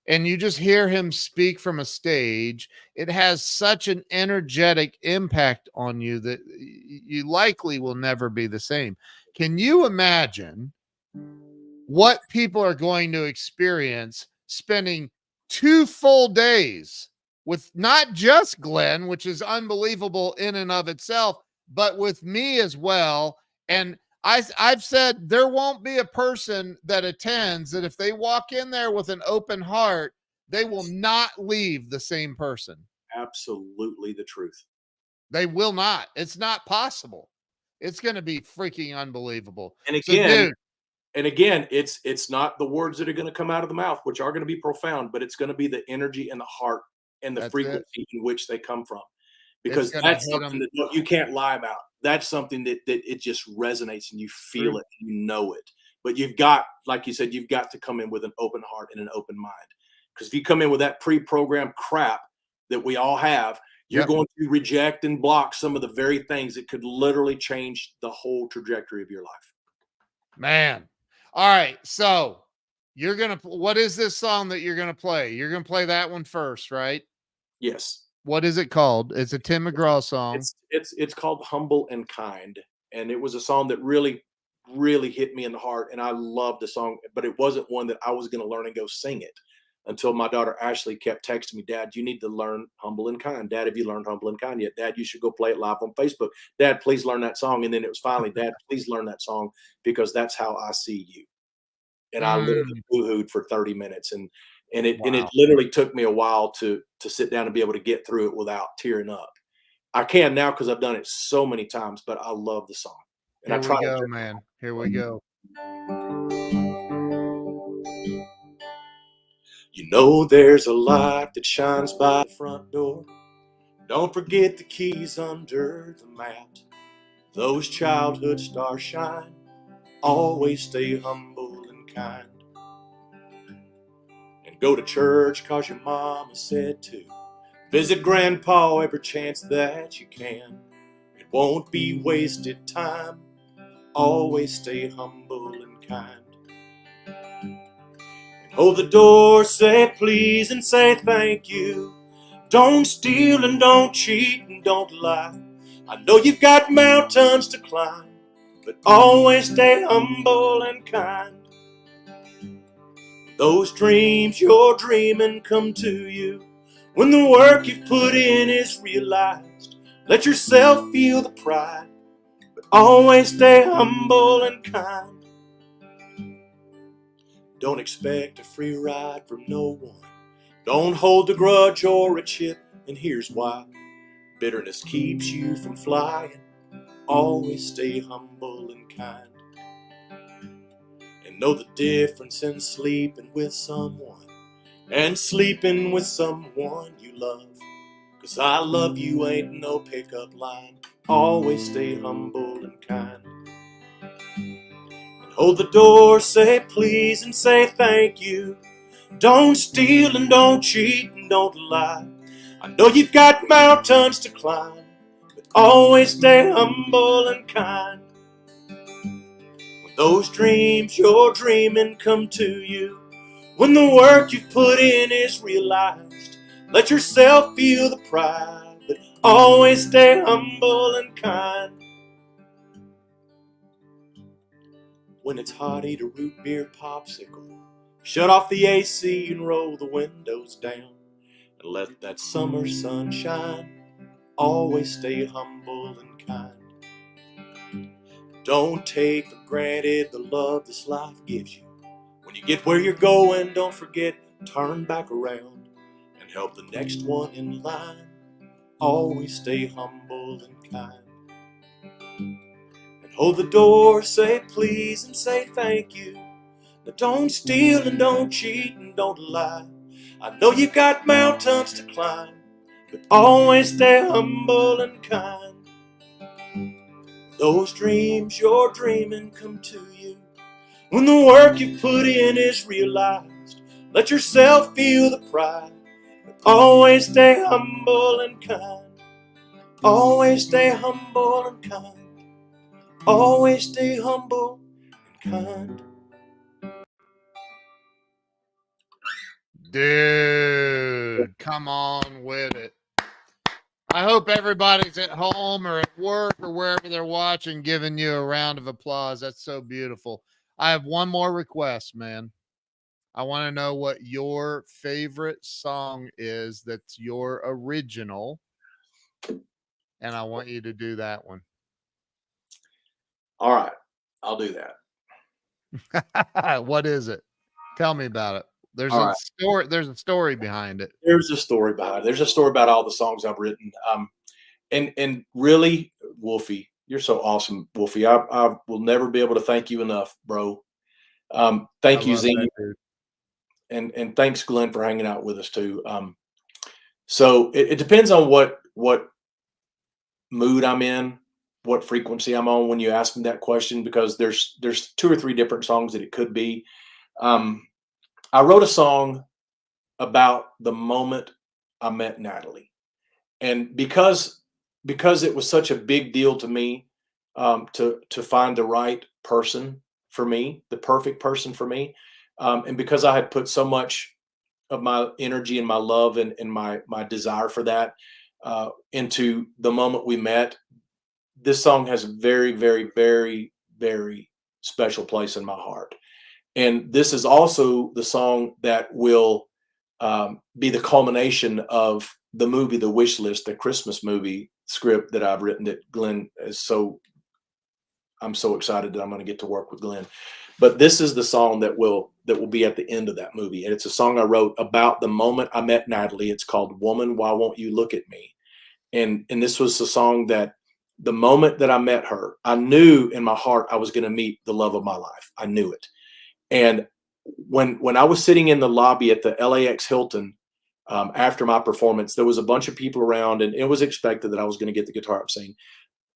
and you just hear him speak from a stage, it has such an energetic impact on you that you likely will never be the same. Can you imagine what people are going to experience spending 2 full days with not just Glenn, which is unbelievable in and of itself, but with me as well. And I've said there won't be a person that attends that if they walk in there with an open heart, they will not leave the same person. Absolutely the truth. They will not. It's not possible. It's going to be freaking unbelievable. And So, again, dude, it's not the words that are going to come out of the mouth, which are going to be profound, but it's going to be the energy and the heart and the that's it. frequency in which they come from, It's because going to that's hit something them. that you can't lie about. That's something that it just resonates and you feel True. it, you know it. But you've got, like you said, you've got to come in with an open heart and an open mind. Because if you come in with that pre-programmed crap that we all have, you're Yep. going to reject and block some of the very things that could literally change the whole trajectory of your life. Man. All right. So you're going to, what is this song that you're going to play? You're going to play that one first, right? Yes. What is it called? It's a Tim McGraw song. It's called Humble and Kind, and it was a song that really hit me in the heart, and I loved the song, but it wasn't one that I was going to learn and go sing it until my daughter Ashley kept texting me, "Dad, you need to learn Humble and Kind. Dad, have you learned Humble and Kind yet? Dad, you should go play it live on Facebook. Dad, please learn that song." And then it was finally, "Dad, please learn that song because that's how I see you." And I literally boo-hooed for 30 minutes, and it Wow. literally took me a while to sit down and be able to get through it without tearing up. I can now because I've done it so many times, but I love the song. And I Here try we go, to. man. Here we go. You know there's a light that shines by the front door. Don't forget the keys under the mat. Those childhood stars shine. Always stay humble and kind. And go to church cause your mama said to. Visit grandpa every chance that you can. It won't be wasted time. Always stay humble and kind. And hold the door, say please and say thank you. Don't steal and don't cheat and don't lie. I know you've got mountains to climb, but always stay humble and kind. Those dreams you're dreaming come to you. When the work you've put in is realized, let yourself feel the pride, but always stay humble and kind. Don't expect a free ride from no one. Don't hold a grudge or a chip, and here's why. Bitterness keeps you from flying. Always stay humble and kind. And know the difference in sleeping with someone and sleeping with someone you love. 'Cause I love you ain't no pickup line. Always stay humble and kind. And hold the door, say please and say thank you. Don't steal and don't cheat and don't lie. I know you've got mountains to climb, but always stay humble and kind. When those dreams you're dreaming come to you, when the work you've put in is realized, let yourself feel the pride, but always stay humble and kind. When it's hot, eat a root beer popsicle. Shut off the AC and roll the windows down. And let that summer sun shine. Always stay humble and kind. Don't take for granted the love this life gives you. When you get where you're going, don't forget, turn back around and help the next one in line. Always stay humble and kind. And hold the door, say please and say thank you. Now don't steal and don't cheat and don't lie. I know you got mountains to climb, but always stay humble and kind. Those dreams you're dreaming come to you. When the work you put in is realized, let yourself feel the pride, but always stay humble and kind. Always stay humble and kind. Always stay humble and kind. Dude, come on with it. I hope everybody's at home or at work or wherever they're watching giving you a round of applause. That's so beautiful. I have one more request, man. I want to know what your favorite song is that's your original, and I want you to do that one. All right, I'll do that. What is it? Tell me about it. There's All a right. story. There's a story behind it. There's a story behind it. There's a story about all the songs I've written. And really, Wolfie, you're so awesome, Wolfie. I will never be able to thank you enough, bro. I Thank you, love Z, that, dude. and thanks, Glenn, for hanging out with us too. So it depends on what mood I'm in, what frequency I'm on when you ask me that question, because there's 2 or 3 different songs that it could be. I wrote a song about the moment I met Natalie, and because it was such a big deal to me, to find the right person for me, the perfect person for me, and because I had put so much of my energy and my love and my desire for that into the moment we met, this song has a very, very, very, very special place in my heart. And this is also the song that will be the culmination of the movie The Wish List, the Christmas movie script that I've written that Glenn is so, I'm so excited that I'm going to get to work with Glenn. But this is the song that will be at the end of that movie. And it's a song I wrote about the moment I met Natalie. It's called Woman, Why Won't You Look at Me? And this was a song that the moment that I met her, I knew in my heart I was going to meet the love of my life. I knew it. And when I was sitting in the lobby at the LAX Hilton after my performance, there was a bunch of people around, and it was expected that I was going to get the guitar up singing.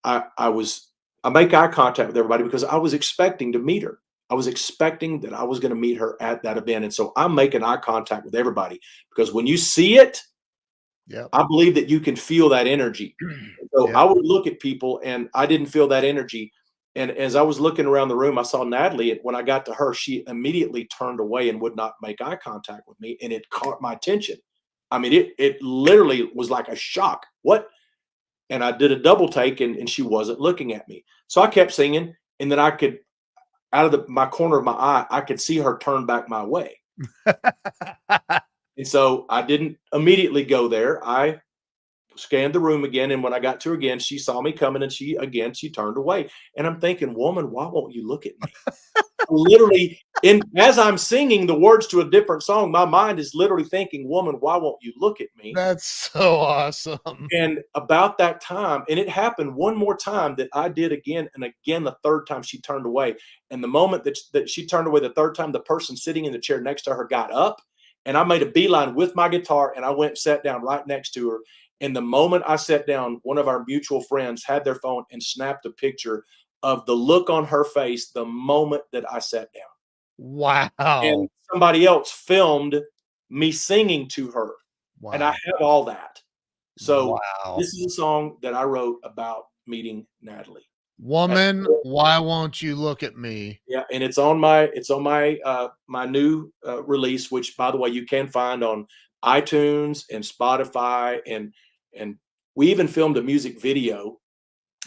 I make eye contact with everybody because I was expecting to meet her. I was expecting that I was going to meet her at that event, and so I'm making eye contact with everybody because when you see it, I believe that you can feel that energy. So I would look at people, and I didn't feel that energy. And as I was looking around the room, I saw Natalie. And when I got to her, she immediately turned away and would not make eye contact with me. And it caught my attention. I mean, it literally was like a shock. What? And I did a double take, and she wasn't looking at me. So I kept singing. And then I could, out of my corner of my eye, I could see her turn back my way. And so I didn't immediately go there. I scanned the room again, and when I got to her again, she saw me coming, and she turned away. And I'm thinking, woman, why won't you look at me? Literally, as I'm singing the words to a different song, my mind is literally thinking, woman, why won't you look at me? That's so awesome. And about that time, and it happened one more time that I did again and again. The third time she turned away, and the moment that she turned away the third time, the person sitting in the chair next to her got up, and I made a beeline with my guitar, and I went and sat down right next to her. And the moment I sat down, one of our mutual friends had their phone and snapped a picture of the look on her face the moment that I sat down. Wow. And somebody else filmed me singing to her. Wow. And I have all that. So wow. This is a song that I wrote about meeting Natalie. Woman, why won't you look at me? Yeah, and it's on my my new release, which by the way you can find on iTunes and Spotify, and we even filmed a music video,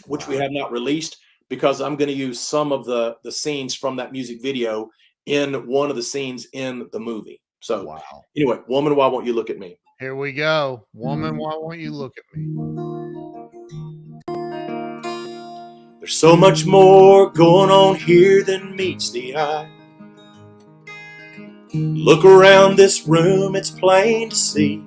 which we have not released because I'm going to use some of the scenes from that music video in one of the scenes in the movie. So anyway, Woman, Why Won't You Look at Me? Here we go. Woman, why won't you look at me? There's so much more going on here than meets the eye. Look around this room, it's plain to see.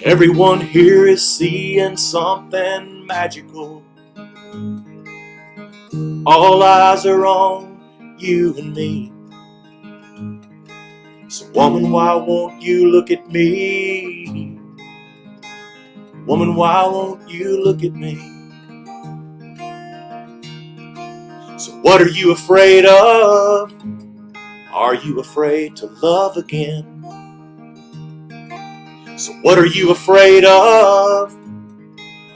Everyone here is seeing something magical. All eyes are on you and me. So woman, why won't you look at me? Woman, why won't you look at me? So what are you afraid of? Are you afraid to love again? So what are you afraid of?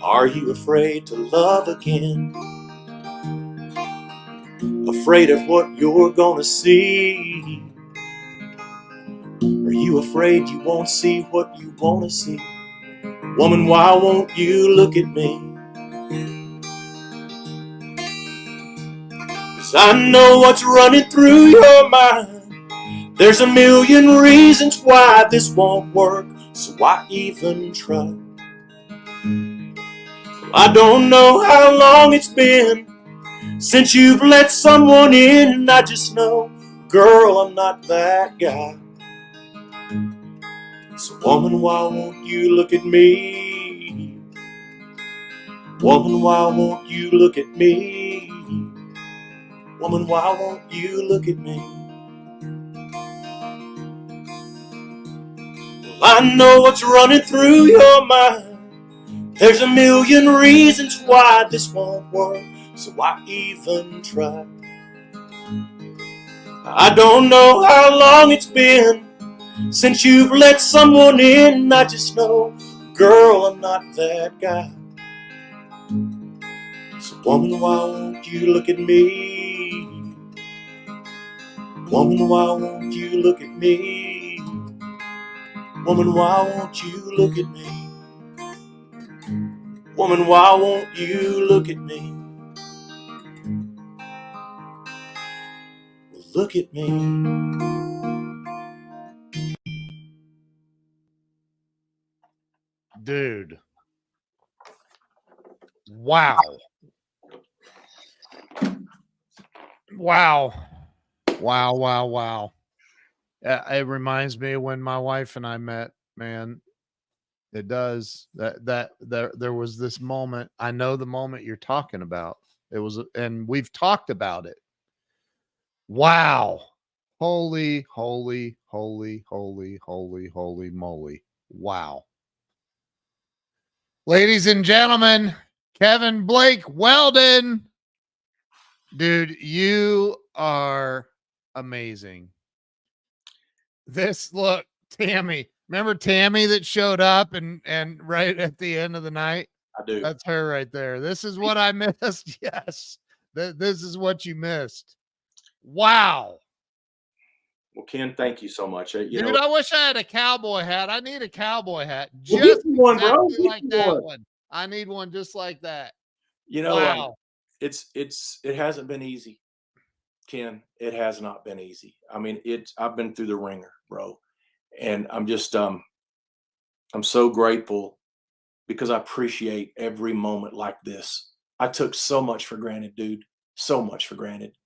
Are you afraid to love again? Afraid of what you're gonna see? Are you afraid you won't see what you wanna see? Woman, why won't you look at me? 'Cause 'Cause I know what's running through your mind. There's a million reasons why this won't work, so why even try? I don't know how long it's been since you've let someone in. I just know, girl, I'm not that guy. So woman, why won't you look at me? Woman, why won't you look at me? Woman, why won't you look at me? Well, I know what's running through your mind. There's a million reasons why this won't work, so why even try? I don't know how long it's been since you've let someone in. I just know, girl, I'm not that guy. So woman, why won't you look at me? Woman, why won't you look at me? Woman, why won't you look at me? Woman, why won't you look at me? Look at me. Dude. Wow. Wow. Wow. Wow. Wow. It reminds me of when my wife and I met, man. It does. There was this moment. I know the moment you're talking about. It was, and we've talked about it. Wow. Holy, holy, holy, holy, holy, holy moly. Wow. Ladies and gentlemen, Kevin Blake Weldon. Dude, you are amazing. This look, Tammy. Remember Tammy that showed up and right at the end of the night? I do. That's her right there. This is what I missed. Yes. This is what you missed. Wow. Well, Ken, thank you so much. Dude, I wish I had a cowboy hat. I need a cowboy hat. Well, Just get you one, bro. exactly Get like you that one. one. I need one just like that. Wow. Wow. It hasn't been easy, Ken. It has not been easy. I mean, I've been through the ringer, bro, and I'm so grateful because I appreciate every moment like this. I took so much for granted, dude. So much for granted.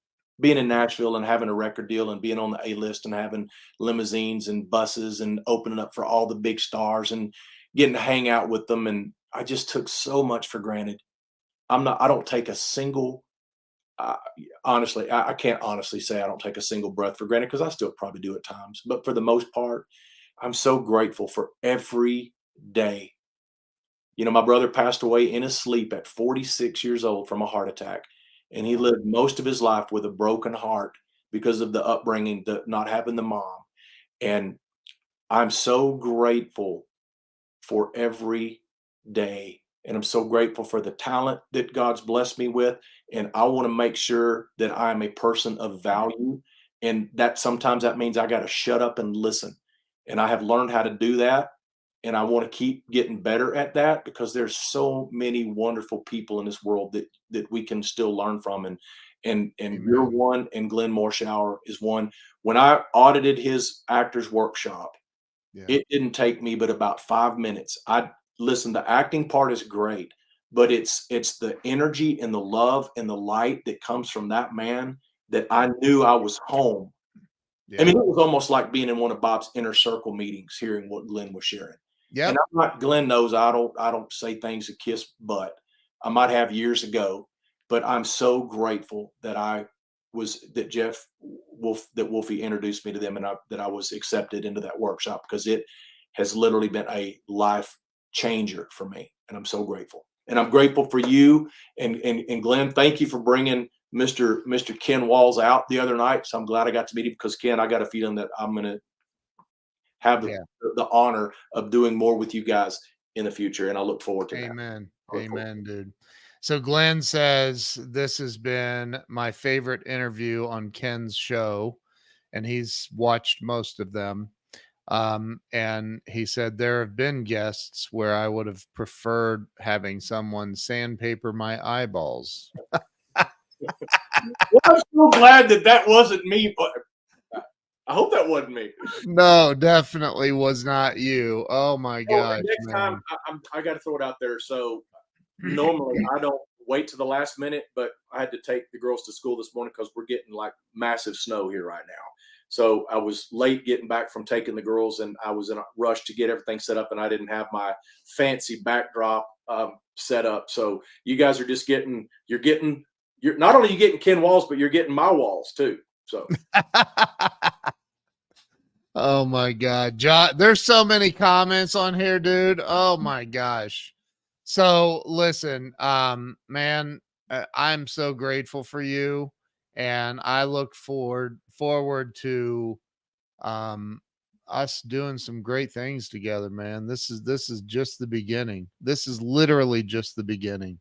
Being in Nashville and having a record deal and being on the A list and having limousines and buses and opening up for all the big stars and getting to hang out with them. And I just took so much for granted. I don't take a single, uh, honestly, I can't honestly say I don't take a single breath for granted because I still probably do at times. But for the most part, I'm so grateful for every day. You know, my brother passed away in his sleep at 46 years old from a heart attack, and he lived most of his life with a broken heart because of the upbringing, the not having the mom. And I'm so grateful for every day. And I'm so grateful for the talent that God's blessed me with. And I want to make sure that I'm a person of value. And that sometimes that means I got to shut up and listen. And I have learned how to do that. And I want to keep getting better at that because there's so many wonderful people in this world that we can still learn from. And you're Amen. one, and Glenn Morshower is one. When I audited his actors workshop, Yeah. it didn't take me but about 5 minutes. I listen, the acting part is great, but it's the energy and the love and the light that comes from that man that I knew I was home. I Yeah. mean, it was almost like being in one of Bob's inner circle meetings, hearing what Glenn was sharing. And Yep. I'm not Glenn knows I don't say things to kiss butt. I might have years ago, but I'm so grateful that I was that Jeff that Wolfie introduced me to them and that I was accepted into that workshop because it has literally been a life changer for me. And I'm so grateful. And I'm grateful for you and Glenn. Thank you for bringing Mr. Ken Walls out the other night. So I'm glad I got to meet him because Ken, I got a feeling that I'm going to have Yeah. the honor of doing more with you guys in the future. And I look forward to that. Amen. Amen, dude. So Glenn says this has been my favorite interview on Ken's show, and he's watched most of them. And he said there have been guests where I would have preferred having someone sandpaper my eyeballs. Well, I'm so glad that wasn't me. But I hope that wasn't me. No, definitely was not you. Oh my Oh, gosh, and next time man. I got to throw it out there. So normally I don't wait to the last minute, but I had to take the girls to school this morning because we're getting like massive snow here right now. So I was late getting back from taking the girls, and I was in a rush to get everything set up, and I didn't have my fancy backdrop set up. So you guys are just you're not only you getting Ken Walls, but you're getting my walls too. So Oh my God. There's so many comments on here, dude. Oh my gosh. So listen, man, I'm so grateful for you, and I look forward to um us doing some great things together, man. This is just the beginning. This is literally just the beginning.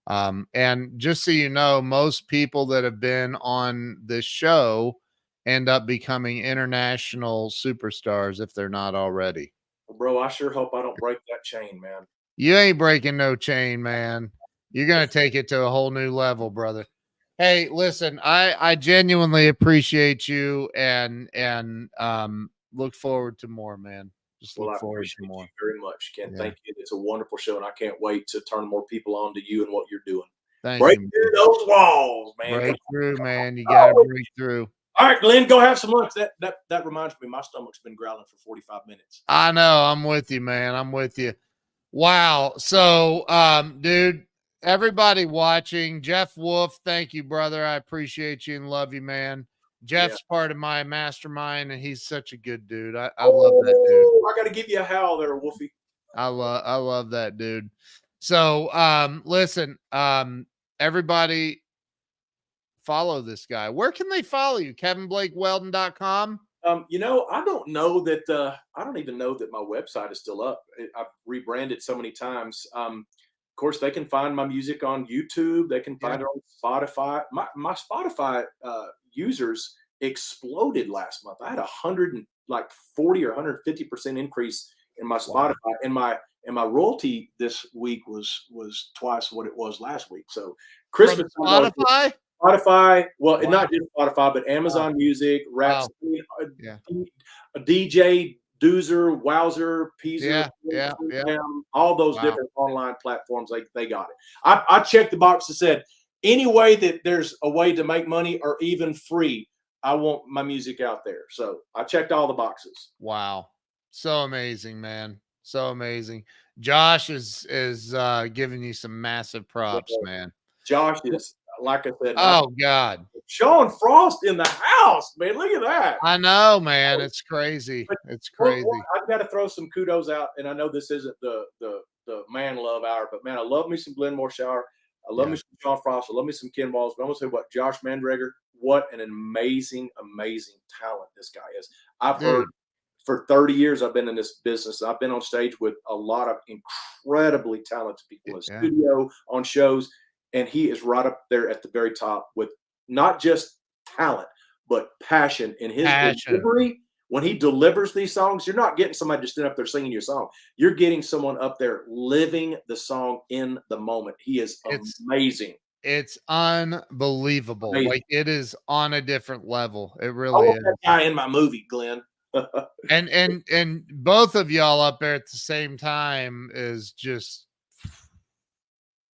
And just so you know, most people that have been on this show end up becoming international superstars if they're not already. bro, I sure hope I don't break that chain, man. You ain't breaking no chain, man. You're gonna take it to a whole new level, brother. Hey, listen, I genuinely appreciate you, and look forward to more, man. Just Well, look I forward to appreciate you more. very much, Ken. Yeah. Thank you. It's a wonderful show, and I can't wait to turn more people on to you and what you're doing. Thank Break you, through man. those walls, man. Come Break on. through, man. You gotta Oh, break through. all right, Glenn, go have some lunch. That reminds me, my stomach's been growling for 45 minutes. I know. I'm with you, man. I'm with you. Wow. So, dude, everybody watching, Jeff Wolf, thank you, brother. I appreciate you and love you, man. Yeah. Jeff's part of my mastermind, and he's such a good dude. I love that dude. Oh, I got to give you a howl there, Wolfie. I love that dude. So, listen, everybody follow this guy. Where can they follow you? KevinBlakeWeldon.com. I don't know that. I don't even know that my website is still up. I've rebranded so many times. Of course, they can find my music on YouTube. They can Yeah. find it on Spotify. My Spotify users exploded last month. I had 140 or 150% increase in my Wow. Spotify, and my royalty this week was twice what it was last week. So From Christmas Spotify? Spotify, well, Wow. not just Spotify, but Wow. Amazon Music, Wow. Raps, Yeah. DJ, Doozer, Wowzer, Peezer, Yeah. Yeah. Yeah. all those Wow. different online platforms, they got it. I checked the box that said, any way that there's a way to make money or even free, I want my music out there. So I checked all the boxes. Wow. So amazing, man. So amazing. Josh is giving you some massive props, man. Josh is, like I said, not Oh God. Sean Frost in the house, man. Look at that. I know, man. It's crazy. But It's well, crazy. I've got to throw some kudos out, and I know this isn't the man love hour, but man, I love me some Glenn Morshower. I love Yeah. me some Sean Frost. I love me some Ken Walls. But I'm gonna say what Josh Mandrager. What an amazing, amazing talent this guy is. I've heard Dude. for 30 years I've been in this business. I've been on stage with a lot of incredibly talented people in the Yeah. studio, on shows, and he is right up there at the very top with not just talent, but passion in his Passion. delivery. When he delivers these songs, you're not getting somebody just stand up there singing your song. You're getting someone up there living the song in the moment. He is It's amazing. it's unbelievable. Amazing. Like it is on a different level. It I really want is. that guy in my movie, Glenn. And both of y'all up there at the same time is just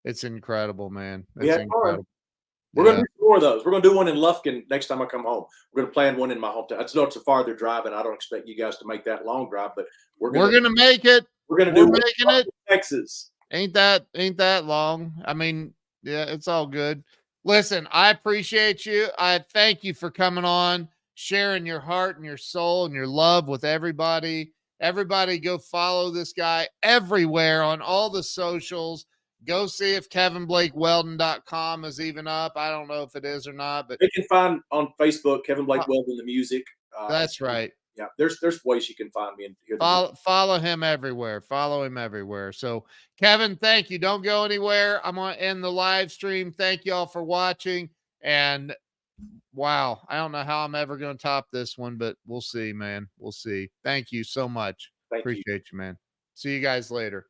it's incredible, man. We It's had fun. incredible. We're going to Yeah. do more of those. We're going to do one in Lufkin next time I come home. We're going to plan one in my hometown. I know it's a farther drive, and I don't expect you guys to make that long drive, but we're We're going gonna make it. to We're do one making in it. Texas. Ain't that long. I mean, yeah, it's all good. Listen, I appreciate you. I thank you for coming on, sharing your heart and your soul and your love with everybody. Everybody go follow this guy everywhere on all the socials. Go see if KevinBlakeWeldon.com is even up. I don't know if it is or not, but They can find on Facebook Kevin Blake Weldon the music. that's right. Yeah, there's ways you can find me and hear the music. Follow him everywhere. Follow him everywhere. So, Kevin, thank you. Don't go anywhere. I'm going to end the live stream. Thank you all for watching. And wow, I don't know how I'm ever going to top this one, but we'll see, man. We'll see. Thank you so much. Thank you. Appreciate you, man. See you guys later.